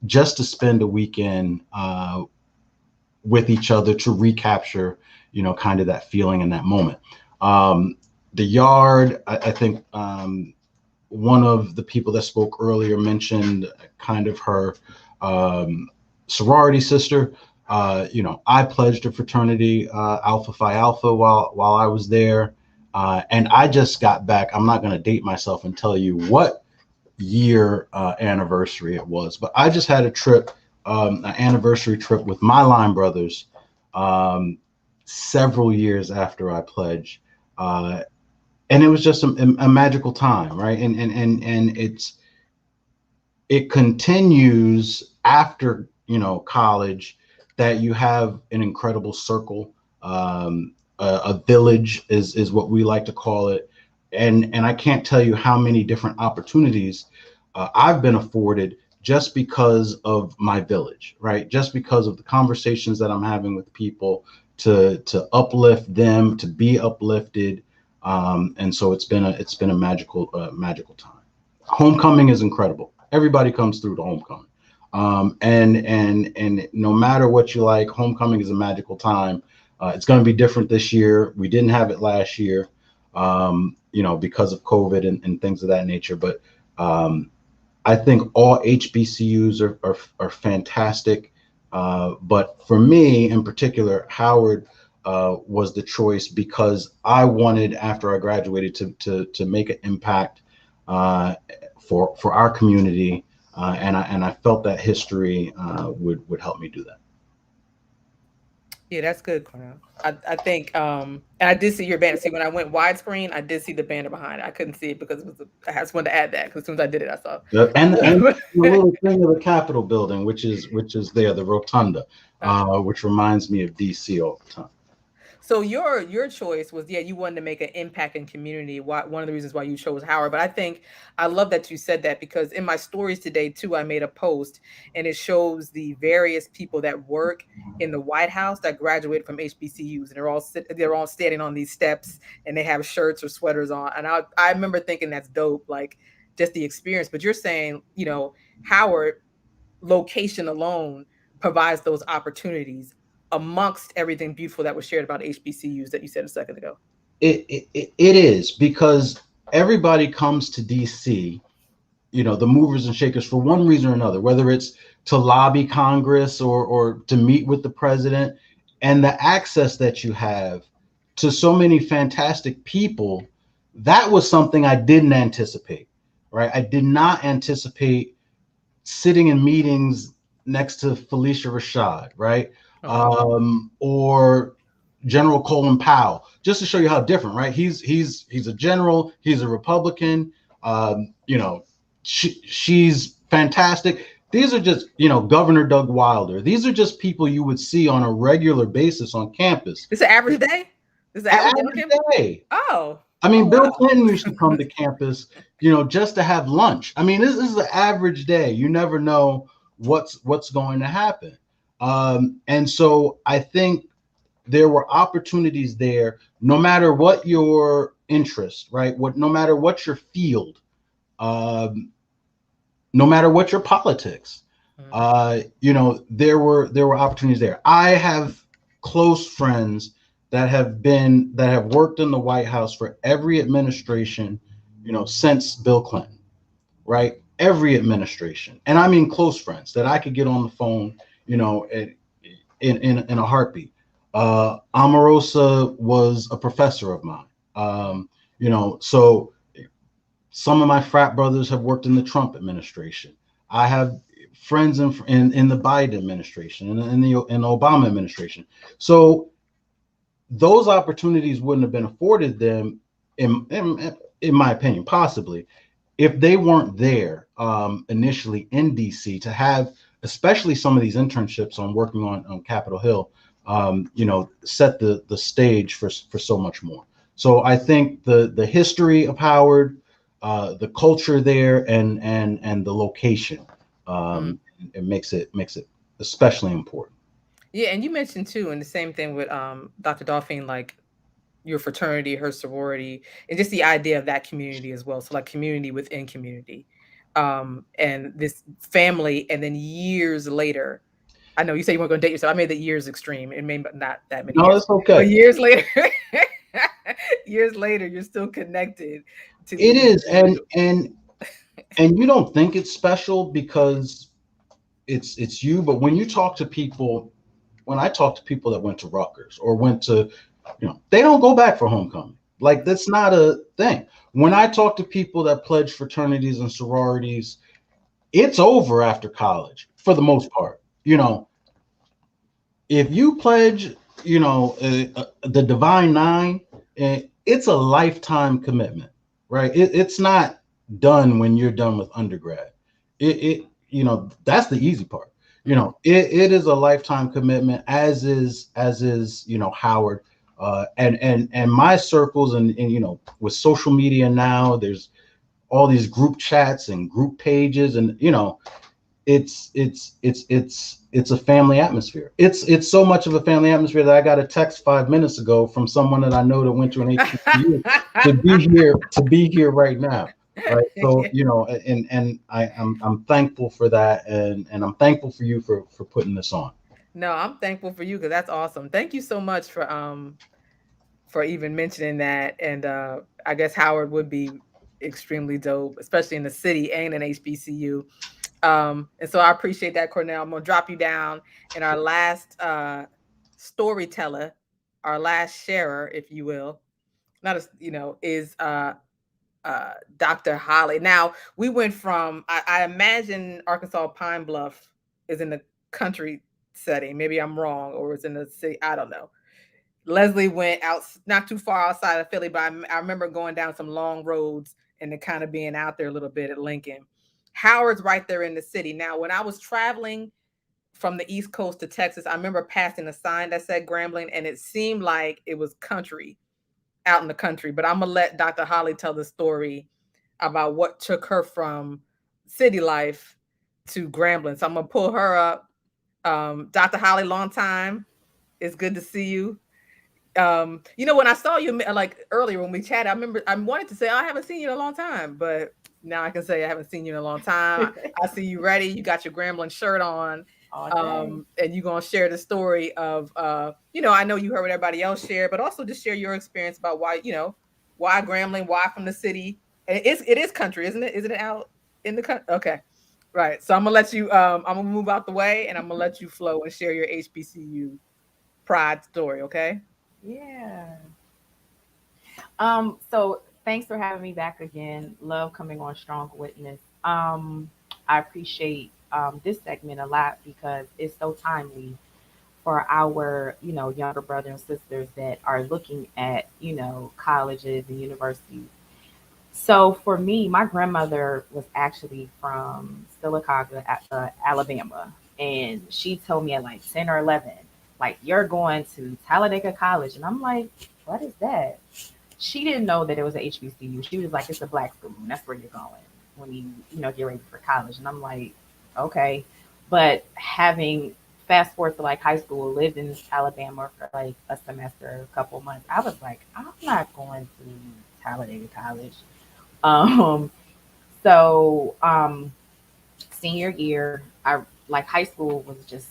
[SPEAKER 4] just to spend a weekend with each other, to recapture, kind of that feeling in that moment. The yard, I think one of the people that spoke earlier mentioned kind of her sorority sister. I pledged a fraternity, Alpha Phi Alpha, while I was there. And I just got back. I'm not going to date myself and tell you what year anniversary it was, but I just had a trip, an anniversary trip with my line brothers, several years after I pledged. And it was just a magical time, right? And it continues after, college, that you have an incredible circle. A village is what we like to call it. And I can't tell you how many different opportunities I've been afforded just because of my village, right? Just because of the conversations that I'm having with people, to uplift them, to be uplifted. And so it's been a magical time. Homecoming is incredible. Everybody comes through to homecoming. And no matter what you like, homecoming is a magical time. It's going to be different this year. We didn't have it last year, because of COVID and things of that nature. But I think all HBCUs are fantastic. But for me in particular, Howard was the choice, because I wanted, after I graduated, to make an impact for our community, and I felt that history would help me do that.
[SPEAKER 1] Yeah, that's good, Cornell. I think, and I did see your banner. See, when I went widescreen, I did see the banner behind it. I couldn't see it because I just wanted to add that, because as soon as I did it, I saw.
[SPEAKER 4] Yep. And the little thing of the Capitol building, which is there, the rotunda, which reminds me of DC all the time.
[SPEAKER 1] So your choice was, you wanted to make an impact in community. One of the reasons why you chose Howard. But I love that you said that, because in my stories today too, I made a post and it shows the various people that work in the White House that graduated from HBCUs, and they're all standing on these steps and they have shirts or sweaters on. And I remember thinking that's dope, like just the experience. But you're saying, Howard location alone provides those opportunities amongst everything beautiful that was shared about HBCUs that you said a second ago.
[SPEAKER 4] It is, because everybody comes to DC, the movers and shakers, for one reason or another, whether it's to lobby Congress or to meet with the president, and the access that you have to so many fantastic people. That was something I didn't anticipate, right? I did not anticipate sitting in meetings next to Felicia Rashad, right? Or General Colin Powell, just to show you how different, right? He's a general, he's a Republican, she's fantastic. These are just, Governor Doug Wilder. These are just people you would see on a regular basis on campus.
[SPEAKER 1] It's an average day? This is an
[SPEAKER 4] average day.
[SPEAKER 1] Oh.
[SPEAKER 4] I mean, Bill Clinton used to come to campus, just to have lunch. I mean, this is an average day. You never know what's going to happen. And so I think there were opportunities there, no matter what your interest, right? No matter what your field, um, no matter what your politics, there were opportunities there. I have close friends that have worked in the White House for every administration, since Bill Clinton, right? Every administration, and I mean close friends that I could get on the phone, in a heartbeat. Omarosa was a professor of mine. So some of my frat brothers have worked in the Trump administration. I have friends in the Biden administration and in the Obama administration. So those opportunities wouldn't have been afforded them, in my opinion, possibly, if they weren't there initially in DC to have, especially some of these internships on working on Capitol Hill, set the stage for so much more. So I think the history of Howard, the culture there, and the location, it makes it especially important.
[SPEAKER 1] Yeah, and you mentioned too, and the same thing with Dr. Dolphine, like your fraternity, her sorority, and just the idea of that community as well. So like community within community, and this family, and then years later, I know you say you weren't going to date yourself. I made the years extreme. It may not that many
[SPEAKER 4] No,
[SPEAKER 1] years,
[SPEAKER 4] that's okay.
[SPEAKER 1] but years later, years later, you're still connected to
[SPEAKER 4] It
[SPEAKER 1] these
[SPEAKER 4] is,
[SPEAKER 1] individuals.
[SPEAKER 4] and you don't think it's special because it's you, but when you talk to people, when I talk to people that went to Rutgers or went to, they don't go back for homecoming. Like, that's not a thing. When I talk to people that pledge fraternities and sororities, it's over after college for the most part. If you pledge, the Divine Nine, it's a lifetime commitment, right? It's not done when you're done with undergrad. That's the easy part. It is a lifetime commitment, as is Howard, and my circles, and with social media now, there's all these group chats and group pages, and it's a family atmosphere. It's so much of a family atmosphere that I got a text 5 minutes ago from someone that I know that went to an HBCU to be here right now. Right. So, and I'm thankful for that, and I'm thankful for you for putting this on.
[SPEAKER 1] No, I'm thankful for you because that's awesome. Thank you so much for even mentioning that. And I guess Howard would be extremely dope, especially in the city and an HBCU. And so I appreciate that, Cornell. I'm gonna drop you down. And our last storyteller, our last sharer, if you will, not as is Dr. Holly. Now we went from I imagine Arkansas Pine Bluff is in the country setting. Maybe I'm wrong, or it's in the city. I don't know. Leslie went out not too far outside of Philly, but I remember going down some long roads and then kind of being out there a little bit at Lincoln. Howard's right there in the city. Now, when I was traveling from the East Coast to Texas, I remember passing a sign that said Grambling, and it seemed like it was country, out in the country. But I'm going to let Dr. Holly tell the story about what took her from city life to Grambling. So I'm going to pull her up. Dr. Holly, long time. It's good to see you. When I saw you like earlier when we chatted, I remember I wanted to say, I haven't seen you in a long time, but now I can say I haven't seen you in a long time. I see you ready. You got your Grambling shirt on. And you're going to share the story of, I know you heard what everybody else shared, but also just share your experience about why Grambling, why from the city. And it is country, isn't it? Isn't it out in the country? Okay. Right. So I'm going to let you, I'm going to move out the way, and I'm going to let you flow and share your HBCU pride story. Okay.
[SPEAKER 5] Yeah. So thanks for having me back again. Love coming on Strong Witness. I appreciate this segment a lot because it's so timely for our, younger brothers and sisters that are looking at, colleges and universities. So for me, my grandmother was actually from Sylacauga, Alabama, and she told me at like 10 or 11, like, you're going to Talladega College. And I'm like, what is that? She didn't know that it was a HBCU. She was like, it's a black school, and that's where you're going when you get ready for college. And I'm like, okay. But having fast forward to like high school, lived in Alabama for like a semester, a couple months. I was like, I'm not going to Talladega College. Um, so senior year, I like high school was just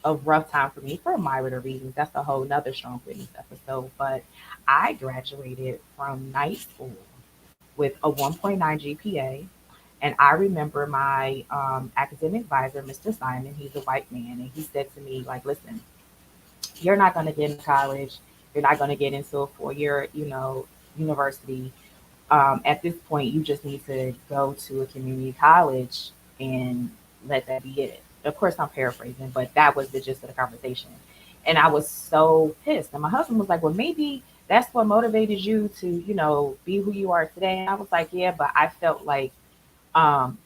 [SPEAKER 5] a rough time for me for a myriad of reasons. That's a whole nother strong witness episode. But I graduated from night school with a 1.9 GPA. And I remember my academic advisor, Mr. Simon, he's a white man, and he said to me, like, listen, you're not going to get into college. You're not going to get into a 4 year, university. At this point, you just need to go to a community college and let that be it. Of course, I'm paraphrasing, but that was the gist of the conversation. And I was so pissed. And my husband was like, well, maybe that's what motivated you to, be who you are today. And I was like, yeah, but I felt like um,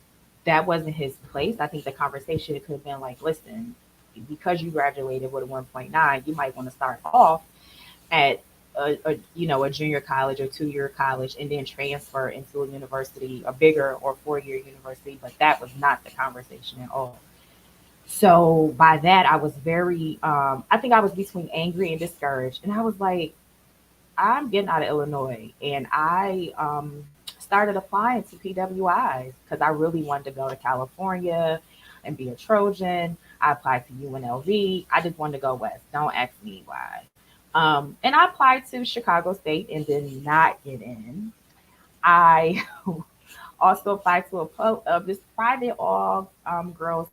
[SPEAKER 5] that wasn't his place. I think the conversation could have been like, listen, because you graduated with a 1.9, you might want to start off at a junior college or 2 year college and then transfer into a university, a bigger or 4 year university. But that was not the conversation at all. So by that, I was very, I think I was between angry and discouraged. And I was like, I'm getting out of Illinois. And I started applying to PWIs because I really wanted to go to California and be a Trojan. I applied to UNLV. I just wanted to go west. Don't ask me why. And I applied to Chicago State and did not get in. I also applied to this private all girls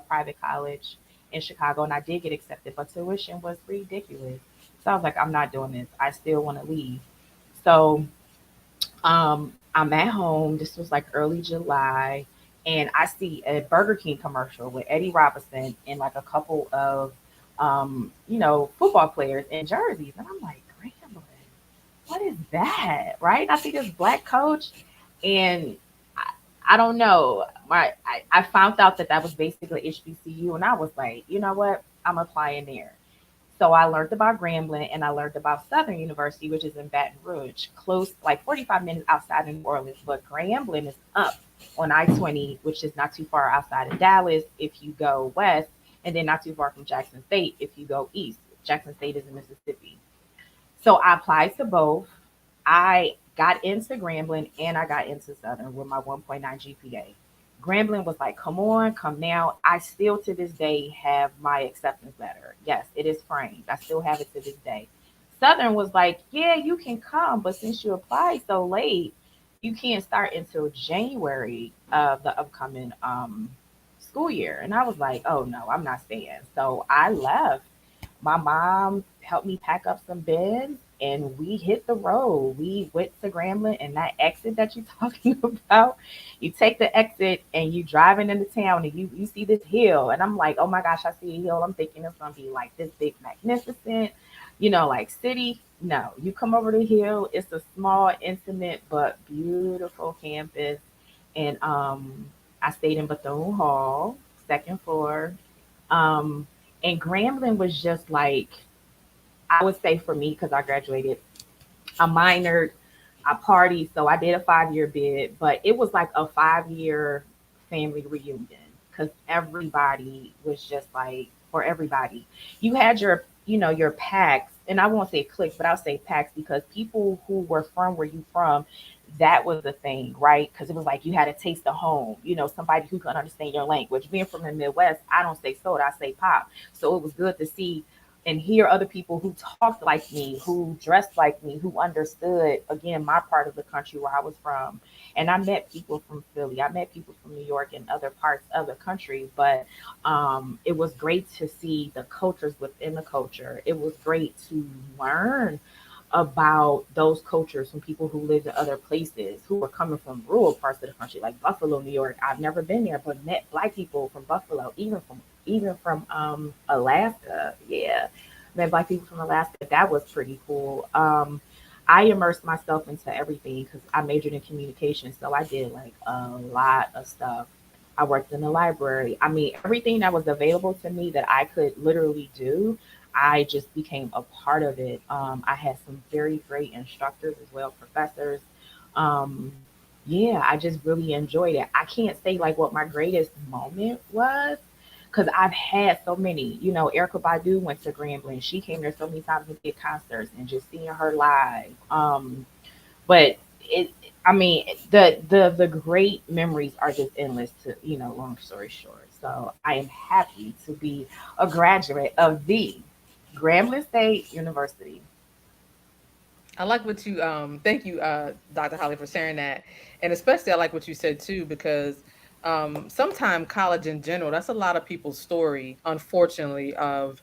[SPEAKER 5] private college in Chicago, and I did get accepted, but tuition was ridiculous. So I was like, I'm not doing this. I still want to leave. So I'm at home. This was like early July, and I see a Burger King commercial with Eddie Robinson and like a couple of, football players in jerseys, and I'm like, Grambling, what is that? Right? I see this black coach, and I don't know. I found out that that was basically HBCU, and I was like, you know what? I'm applying there. So I learned about Grambling and I learned about Southern University, which is in Baton Rouge, close, like 45 minutes outside of New Orleans. But Grambling is up on I-20, which is not too far outside of Dallas if you go west, and then not too far from Jackson State if you go east. Jackson State is in Mississippi. So I applied to both. I got into Grambling and I got into Southern with my 1.9 GPA. Grambling was like, come on, come now. I still to this day have my acceptance letter. Yes, it is framed. I still have it to this day. Southern was like, yeah, you can come, but since you applied so late, you can't start until January of the upcoming school year. And I was like, oh no, I'm not staying. So I left. My mom helped me pack up some beds and we hit the road. We went to Grambling and that exit that you're talking about, you take the exit and you driving into town and you see this hill. And I'm like, oh my gosh, I see a hill. I'm thinking it's gonna be like this big magnificent, like city. No, you come over the hill, it's a small, intimate but beautiful campus. And I stayed in Bethune Hall, second floor. Um, and Grambling was just like, I would say for me, because I graduated, I minored, I partied, so I did a 5 year bid, but it was like a 5 year family reunion because everybody was just like for everybody. You had your packs, and I won't say cliques, but I'll say packs because people who were from where you from, that was the thing, right? Because it was like you had a taste of home, somebody who could understand your language. Being from the Midwest, I don't say soda, I say pop. So it was good to see and hear other people who talked like me, who dressed like me, who understood again my part of the country where I was from. And I met people from Philly, I met people from New York and other parts of the country. But it was great to see the cultures within the culture. It was great to learn about those cultures from people who lived in other places who were coming from rural parts of the country, like Buffalo, New York. I've never been there, but met black people from Buffalo, even from Alaska. Yeah, met black people from Alaska. That was pretty cool. I immersed myself into everything because I majored in communication, so I did like a lot of stuff. I worked in the library. I mean, everything that was available to me that I could literally do, I just became a part of it. I had some very great instructors as well, professors. Um, yeah, I just really enjoyed it. I can't say like what my greatest moment was because I've had so many. You know, Erica Badu went to Grambling. She came there so many times and did concerts, and just seeing her live. But it, I mean, the great memories are just endless. To long story short, so I am happy to be a graduate of the Grambling State University.
[SPEAKER 1] I like what you thank you, Dr. Holly, for sharing that. And especially I like what you said too, because sometimes college in general, that's a lot of people's story, unfortunately, of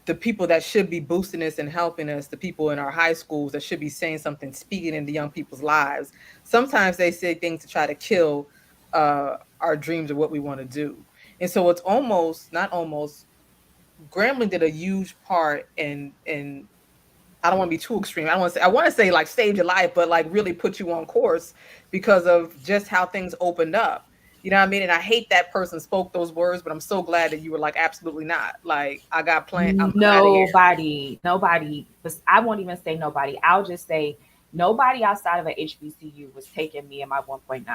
[SPEAKER 1] the people that should be boosting us and helping us, the people in our high schools that should be saying something, speaking into young people's lives. Sometimes they say things to try to kill our dreams of what we want to do. And so it's almost, not almost, Grambling did a huge part in I don't want to be too extreme. I want to say like saved your life, but like really put you on course because of just how things opened up. You know what I mean? And I hate that person spoke those words, but I'm so glad that you were like, absolutely not. Like I got planned. I'm out of here.
[SPEAKER 5] Nobody, but I won't even say nobody. I'll just say nobody outside of a HBCU was taking me in my 1.9.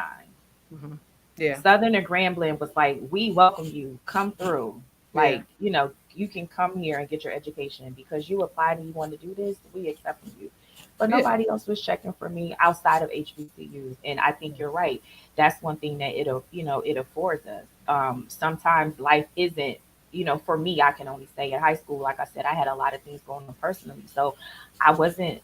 [SPEAKER 1] Hmm. Yeah.
[SPEAKER 5] Southern and Grambling was like, we welcome you, come through.
[SPEAKER 1] Yeah.
[SPEAKER 5] Like, you can come here and get your education because you applied and you want to do this, we accept you. But
[SPEAKER 1] Yeah.
[SPEAKER 5] nobody else was checking for me outside of HBCUs. And I think you're right. That's one thing that it affords us. Sometimes life isn't, for me, I can only say in high school, like I said, I had a lot of things going on personally. So I wasn't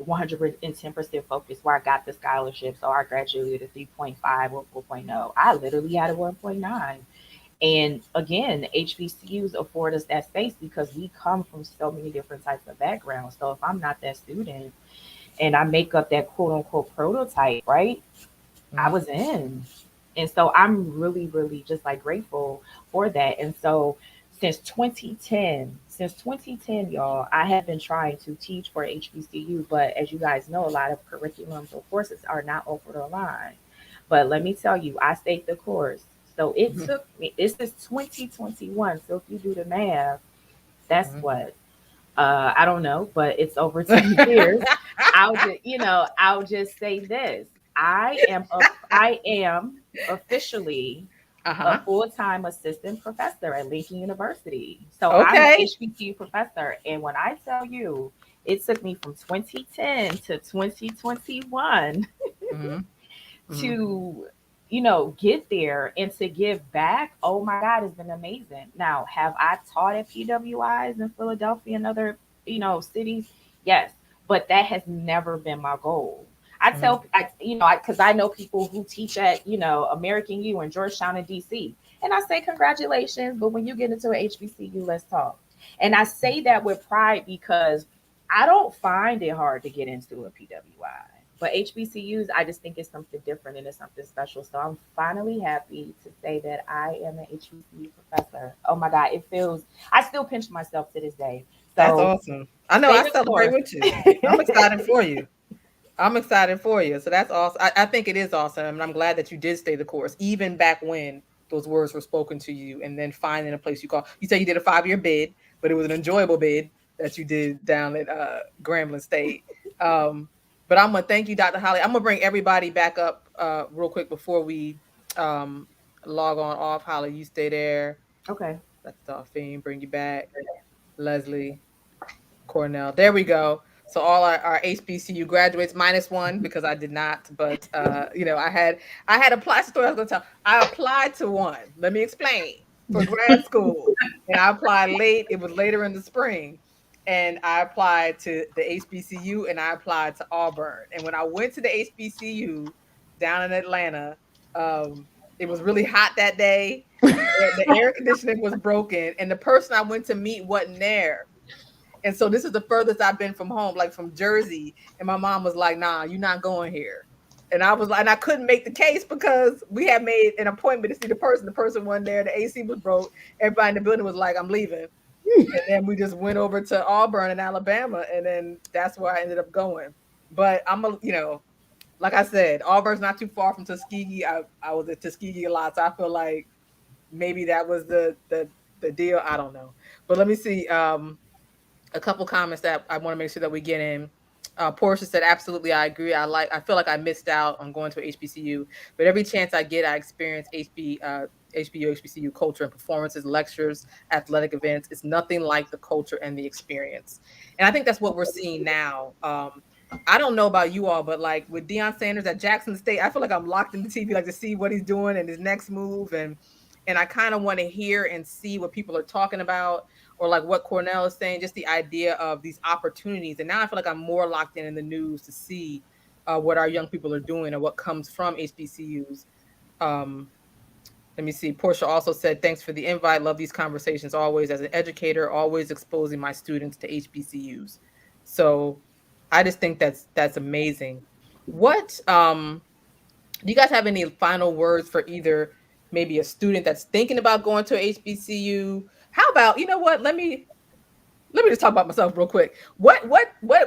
[SPEAKER 5] 110% focused where I got the scholarship. So I graduated at 3.5 or 4.0. I literally had a 1.9. And again, HBCUs afford us that space because we come from so many different types of backgrounds. So if I'm not that student and I make up that quote unquote prototype, right? I
[SPEAKER 1] Hmm.
[SPEAKER 5] was in. And so I'm really, really just like grateful for that. And so since 2010, y'all, I have been trying to teach for HBCU, but as you guys know, a lot of curriculums or courses are not offered online. But let me tell you, I stayed the course. So it
[SPEAKER 1] Hmm.
[SPEAKER 5] took me, this is 2021. So if you do the math, that's
[SPEAKER 1] Hmm.
[SPEAKER 5] what I don't know, but it's over 10 years. I'll just say this. I am officially a
[SPEAKER 1] Uh-huh.
[SPEAKER 5] full-time assistant professor at Lincoln University. So I'm an
[SPEAKER 1] Okay.
[SPEAKER 5] HBCU professor. And when I tell you it took me from 2010 to 2021
[SPEAKER 1] Hmm. Hmm.
[SPEAKER 5] to get there and to give back, oh my god, it's been amazing. Now, have I taught at PWIs in Philadelphia and other cities? Yes, but that has never been my goal. I
[SPEAKER 1] Hmm.
[SPEAKER 5] tell because I know people who teach at American U and Georgetown and DC, and I say congratulations, but when you get into an HBCU, let's talk. And I say that with pride because I don't find it hard to get into a PWI. But HBCUs, I just think it's something different and it's something special. So I'm finally happy to say that I am an HBCU professor. Oh my God, it feels, I still pinch myself to this day.
[SPEAKER 1] That's
[SPEAKER 5] So
[SPEAKER 1] awesome. I know
[SPEAKER 5] stay
[SPEAKER 1] I
[SPEAKER 5] the
[SPEAKER 1] celebrate
[SPEAKER 5] course.
[SPEAKER 1] with you. I'm excited for you. I'm excited for you. So that's awesome. I think it is awesome. And I'm glad that you did stay the course, even back when those words were spoken to you and then finding a place you call. You say you did a 5-year bid, but it was an enjoyable bid that you did down at Grambling State. Um, but I'm going to thank you, Dr. Holly. I'm going to bring everybody back up real quick before we um, log on off. Holly, you stay there.
[SPEAKER 5] Okay.
[SPEAKER 1] That's Dolphine. Bring you back. Leslie. Cornell. There we go. So all our HBCU graduates minus one because I did not, but I had applied story I was gonna tell. I applied to one. Let me explain for grad school. And I applied late. It was later in the spring. And I applied to the HBCU and I applied to Auburn. And when I went to the HBCU down in Atlanta, um, it was really hot that day. The air conditioning was broken, and the person I went to meet wasn't there. And so this is the furthest I've been from home, like from Jersey. And my mom was like, nah, you're not going here. And I was like, and I couldn't make the case because we had made an appointment to see the person. The person wasn't there. The AC was broke. Everybody in the building was like, I'm leaving. And then we just went over to Auburn in Alabama. And then that's where I ended up going. But like I said, Auburn's not too far from Tuskegee. I was at Tuskegee a lot. So I feel like maybe that was the deal. I don't know. But let me see. A couple comments that I want to make sure that we get in. Portia said, "Absolutely, I agree. I feel like I missed out on going to a HBCU, but every chance I get, I experience HB. HBCU culture and performances, lectures, athletic events. It's nothing like the culture and the experience. And I think that's what we're seeing now. I don't know about you all, but like with Deion Sanders at Jackson State, I feel like I'm locked in the TV, like to see what he's doing and his next move. And I kind of want to hear and see what people are talking about, or like what Cornell is saying, just the idea of these opportunities. And now I feel like I'm more locked in the news to see what our young people are doing and what comes from HBCUs. Um, Let me see. Portia also said, thanks for the invite. Love these conversations always. As an educator, always exposing my students to HBCUs. So I just think that's amazing. What do you guys have any final words for either maybe a student that's thinking about going to a HBCU? How about, you know what? Let me just talk about myself real quick. What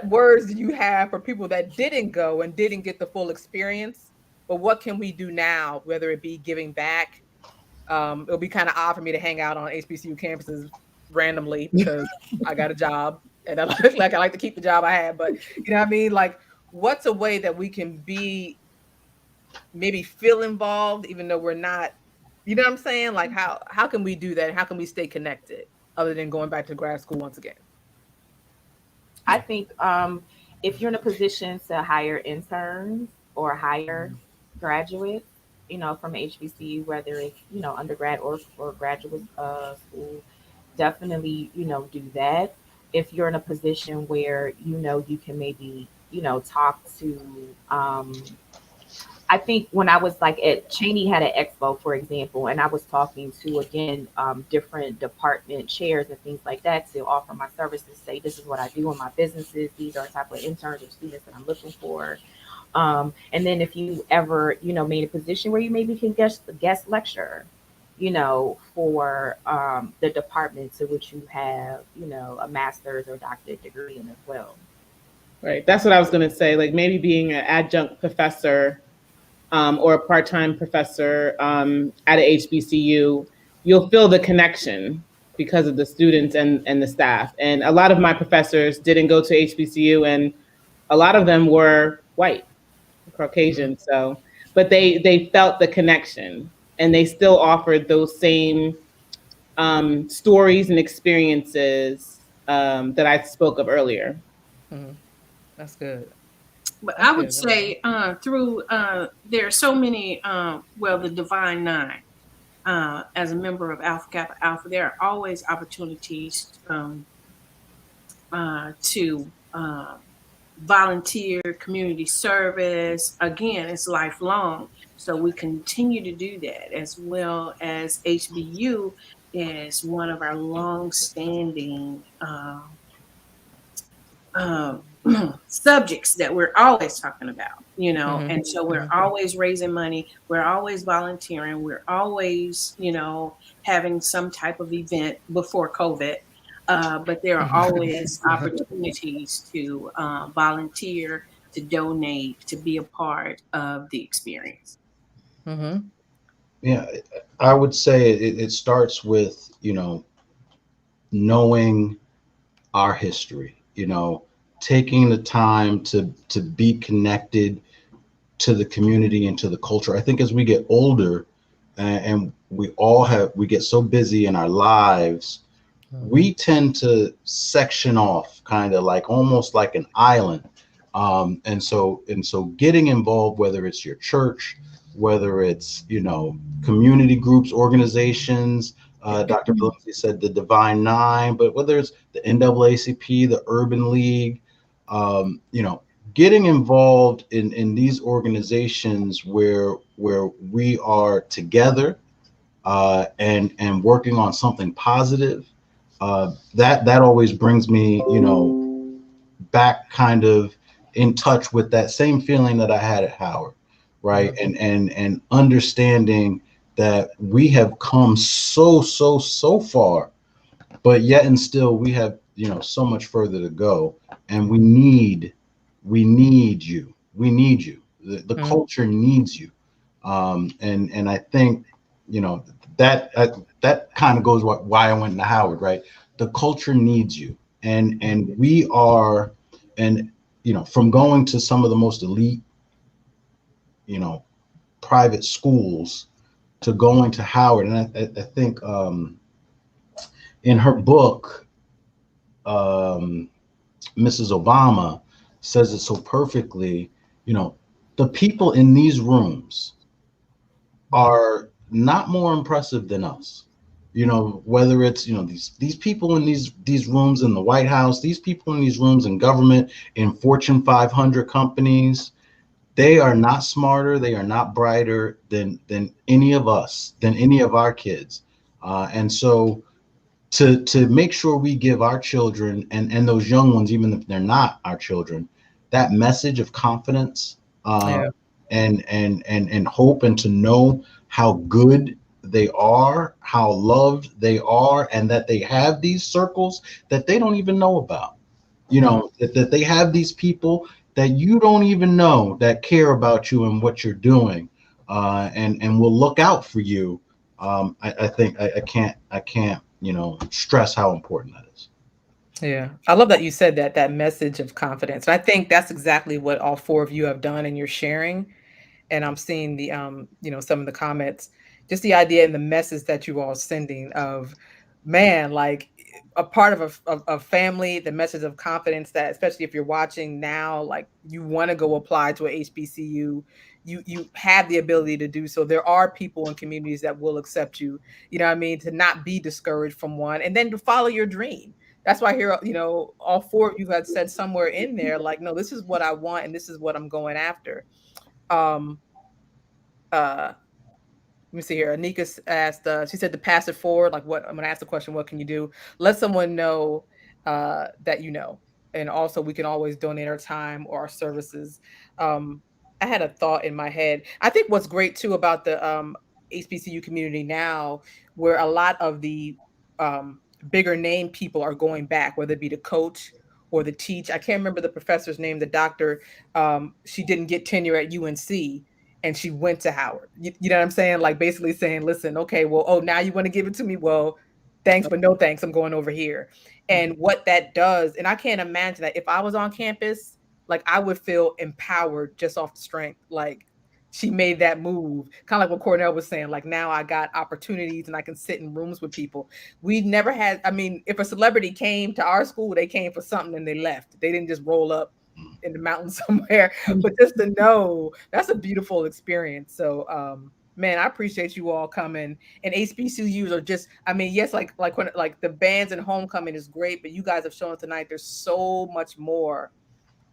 [SPEAKER 1] words do you have for people that didn't go and didn't get the full experience? But what can we do now, whether it be giving back? It'll be kind of odd for me to hang out on HBCU campuses randomly because I got a job and I like to keep the job I had. But you know what I mean? Like, what's a way that we can be maybe feel involved even though we're not, you know what I'm saying? Like how can we do that? How can we stay connected other than going back to grad school once again?
[SPEAKER 5] I think if you're in a position to hire interns or hire graduates, from HBCU, whether it's, undergrad or graduate school, definitely, do that. If you're in a position where, you can maybe, talk to, I think when I was like at Cheney had an expo, for example, and I was talking to, again, different department chairs and things like that to offer my services, say this is what I do in my businesses. These are the type of interns or students that I'm looking for. And then if you ever, made a position where you maybe can guest lecture, for the department to which you have, a master's or doctorate degree in as well.
[SPEAKER 2] Right. That's what I was going to say. Like maybe being an adjunct professor or a part-time professor at a HBCU, you'll feel the connection because of the students and the staff. And a lot of my professors didn't go to HBCU, and a lot of them were white, Caucasian. So, but they felt the connection, and they still offered those same stories and experiences that I spoke of earlier.
[SPEAKER 1] Mm-hmm. That's good.
[SPEAKER 3] But
[SPEAKER 1] That's
[SPEAKER 3] I would
[SPEAKER 1] good.
[SPEAKER 3] say through there are so many, the Divine Nine, as a member of Alpha Kappa Alpha, there are always opportunities to volunteer, community service. Again, it's lifelong. So we continue to do that, as well as HBU is one of our long-standing subjects that we're always talking about,
[SPEAKER 1] Mm-hmm.
[SPEAKER 3] and so we're
[SPEAKER 1] Mm-hmm.
[SPEAKER 3] always raising money, we're always volunteering, we're always, having some type of event before COVID. But there are always opportunities to volunteer, to donate, to be a part of the experience.
[SPEAKER 1] Mm-hmm.
[SPEAKER 4] Yeah, I would say it starts with, knowing our history, taking the time to be connected to the community and to the culture. I think as we get older and we get so busy in our lives, we tend to section off kind of like almost like an island. And so getting involved, whether it's your church, whether it's, community groups, organizations, Dr. Valencia said the Divine Nine, but whether it's the NAACP, the Urban League, getting involved in these organizations where we are together and working on something positive, that always brings me, back kind of in touch with that same feeling that I had at Howard, right? And understanding that we have come so far, but yet and still we have, so much further to go, and we need you. The culture needs you. And I think, that kind of goes why I went to Howard, right? The culture needs you, and we are, and from going to some of the most elite, private schools, to going to Howard. And I think in her book, Mrs. Obama says it so perfectly. You know, the people in these rooms are not more impressive than us. You know, whether it's, you know, these people in these rooms in the White House, these people in these rooms in government, in Fortune 500 companies, they are not smarter, they are not brighter than any of us, than any of our kids. And so to make sure we give our children and those young ones, even if they're not our children, that message of confidence,
[SPEAKER 1] Yeah.
[SPEAKER 4] and hope, and to know how good they are, how loved they are, and that they have these circles that they don't even know about. You know, that they have these people that you don't even know that care about you and what you're doing, and will look out for you. I think I can't stress how important that is.
[SPEAKER 1] Yeah. I love that you said that message of confidence. I think that's exactly what all four of you have done in your sharing. And I'm seeing the some of the comments, just the idea and the message that you all sending of, man, like a part of a family, the message of confidence that, especially if you're watching now, like you want to go apply to a HBCU, you have the ability to do so. There are people in communities that will accept you, you know what I mean, to not be discouraged from one, and then to follow your dream. That's why here, all four of you had said somewhere in there, like, no, this is what I want and this is what I'm going after. um uh Let me see here. Anika asked, she said to pass it forward. Like, what I'm going to ask the question, what can you do? Let someone know that you know. And also, we can always donate our time or our services. Um, I had a thought in my head. I think what's great too about the HBCU community now, where a lot of the bigger name people are going back, whether it be the coach or the teach. I can't remember the professor's name, the doctor. She didn't get tenure at UNC and she went to Howard. You know what I'm saying? Like basically saying, listen, okay, well, oh, now you want to give it to me? Well, thanks, but no thanks. I'm going over here. And what that does, and I can't imagine that if I was on campus, like I would feel empowered just off the strength. Like she made that move, kind of like what Cornell was saying. Like now I got opportunities and I can sit in rooms with people. We never had, I mean, if a celebrity came to our school, they came for something and they left. They didn't just roll up in the mountains somewhere, but just to know, that's a beautiful experience. So man, I appreciate you all coming. And HBCUs are just, I mean, yes, like when like the bands and homecoming is great, but you guys have shown tonight there's so much more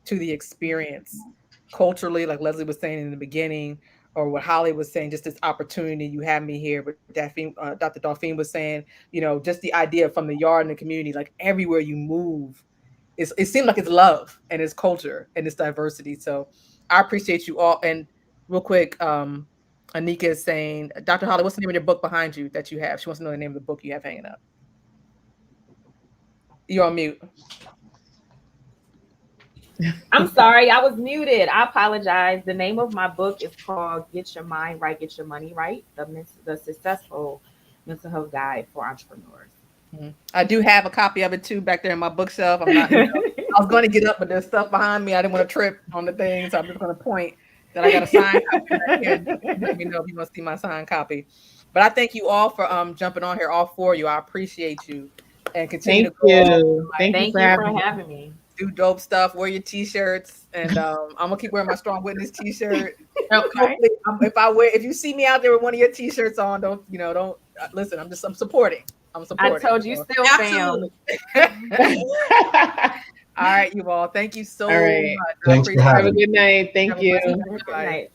[SPEAKER 1] to the experience culturally, like Leslie was saying in the beginning, or what Holly was saying, just this opportunity you have me here. But Dr. Dolphine was saying, just the idea from the yard and the community, like everywhere you move, it seems like it's love and it's culture and it's diversity. So I appreciate you all. And real quick, Anika is saying, Dr. Holly, what's the name of your book behind you that you have? She wants to know the name of the book you have hanging up. You're on mute.
[SPEAKER 5] I'm sorry, I was muted. I apologize. The name of my book is called Get Your Mind Right, Get Your Money Right, the Successful Mental Health Guide for Entrepreneurs.
[SPEAKER 1] Mm-hmm. I do have a copy of it too back there in my bookshelf. I'm not, I was going to get up, but there's stuff behind me. I didn't want to trip on the thing. So I'm just going to point that I got a signed copy back here. Let me know if you want to see my signed copy. But I thank you all for jumping on here, all four of you. I appreciate you. And continue
[SPEAKER 2] Thank
[SPEAKER 1] to go
[SPEAKER 2] you.
[SPEAKER 1] on.
[SPEAKER 2] Thank you for
[SPEAKER 5] having me.
[SPEAKER 1] Do dope stuff. Wear your t-shirts, and I'm gonna keep wearing my Strong Witness t-shirt.
[SPEAKER 5] Okay.
[SPEAKER 1] If you see me out there with one of your t-shirts on, don't listen. I'm supporting. I'm supporting.
[SPEAKER 5] I told you, still
[SPEAKER 3] Absolutely.
[SPEAKER 1] All right, you all. Thank you so
[SPEAKER 2] All right.
[SPEAKER 1] much.
[SPEAKER 4] Thanks for having me.
[SPEAKER 2] Have a good night. Thank you.
[SPEAKER 5] Good night.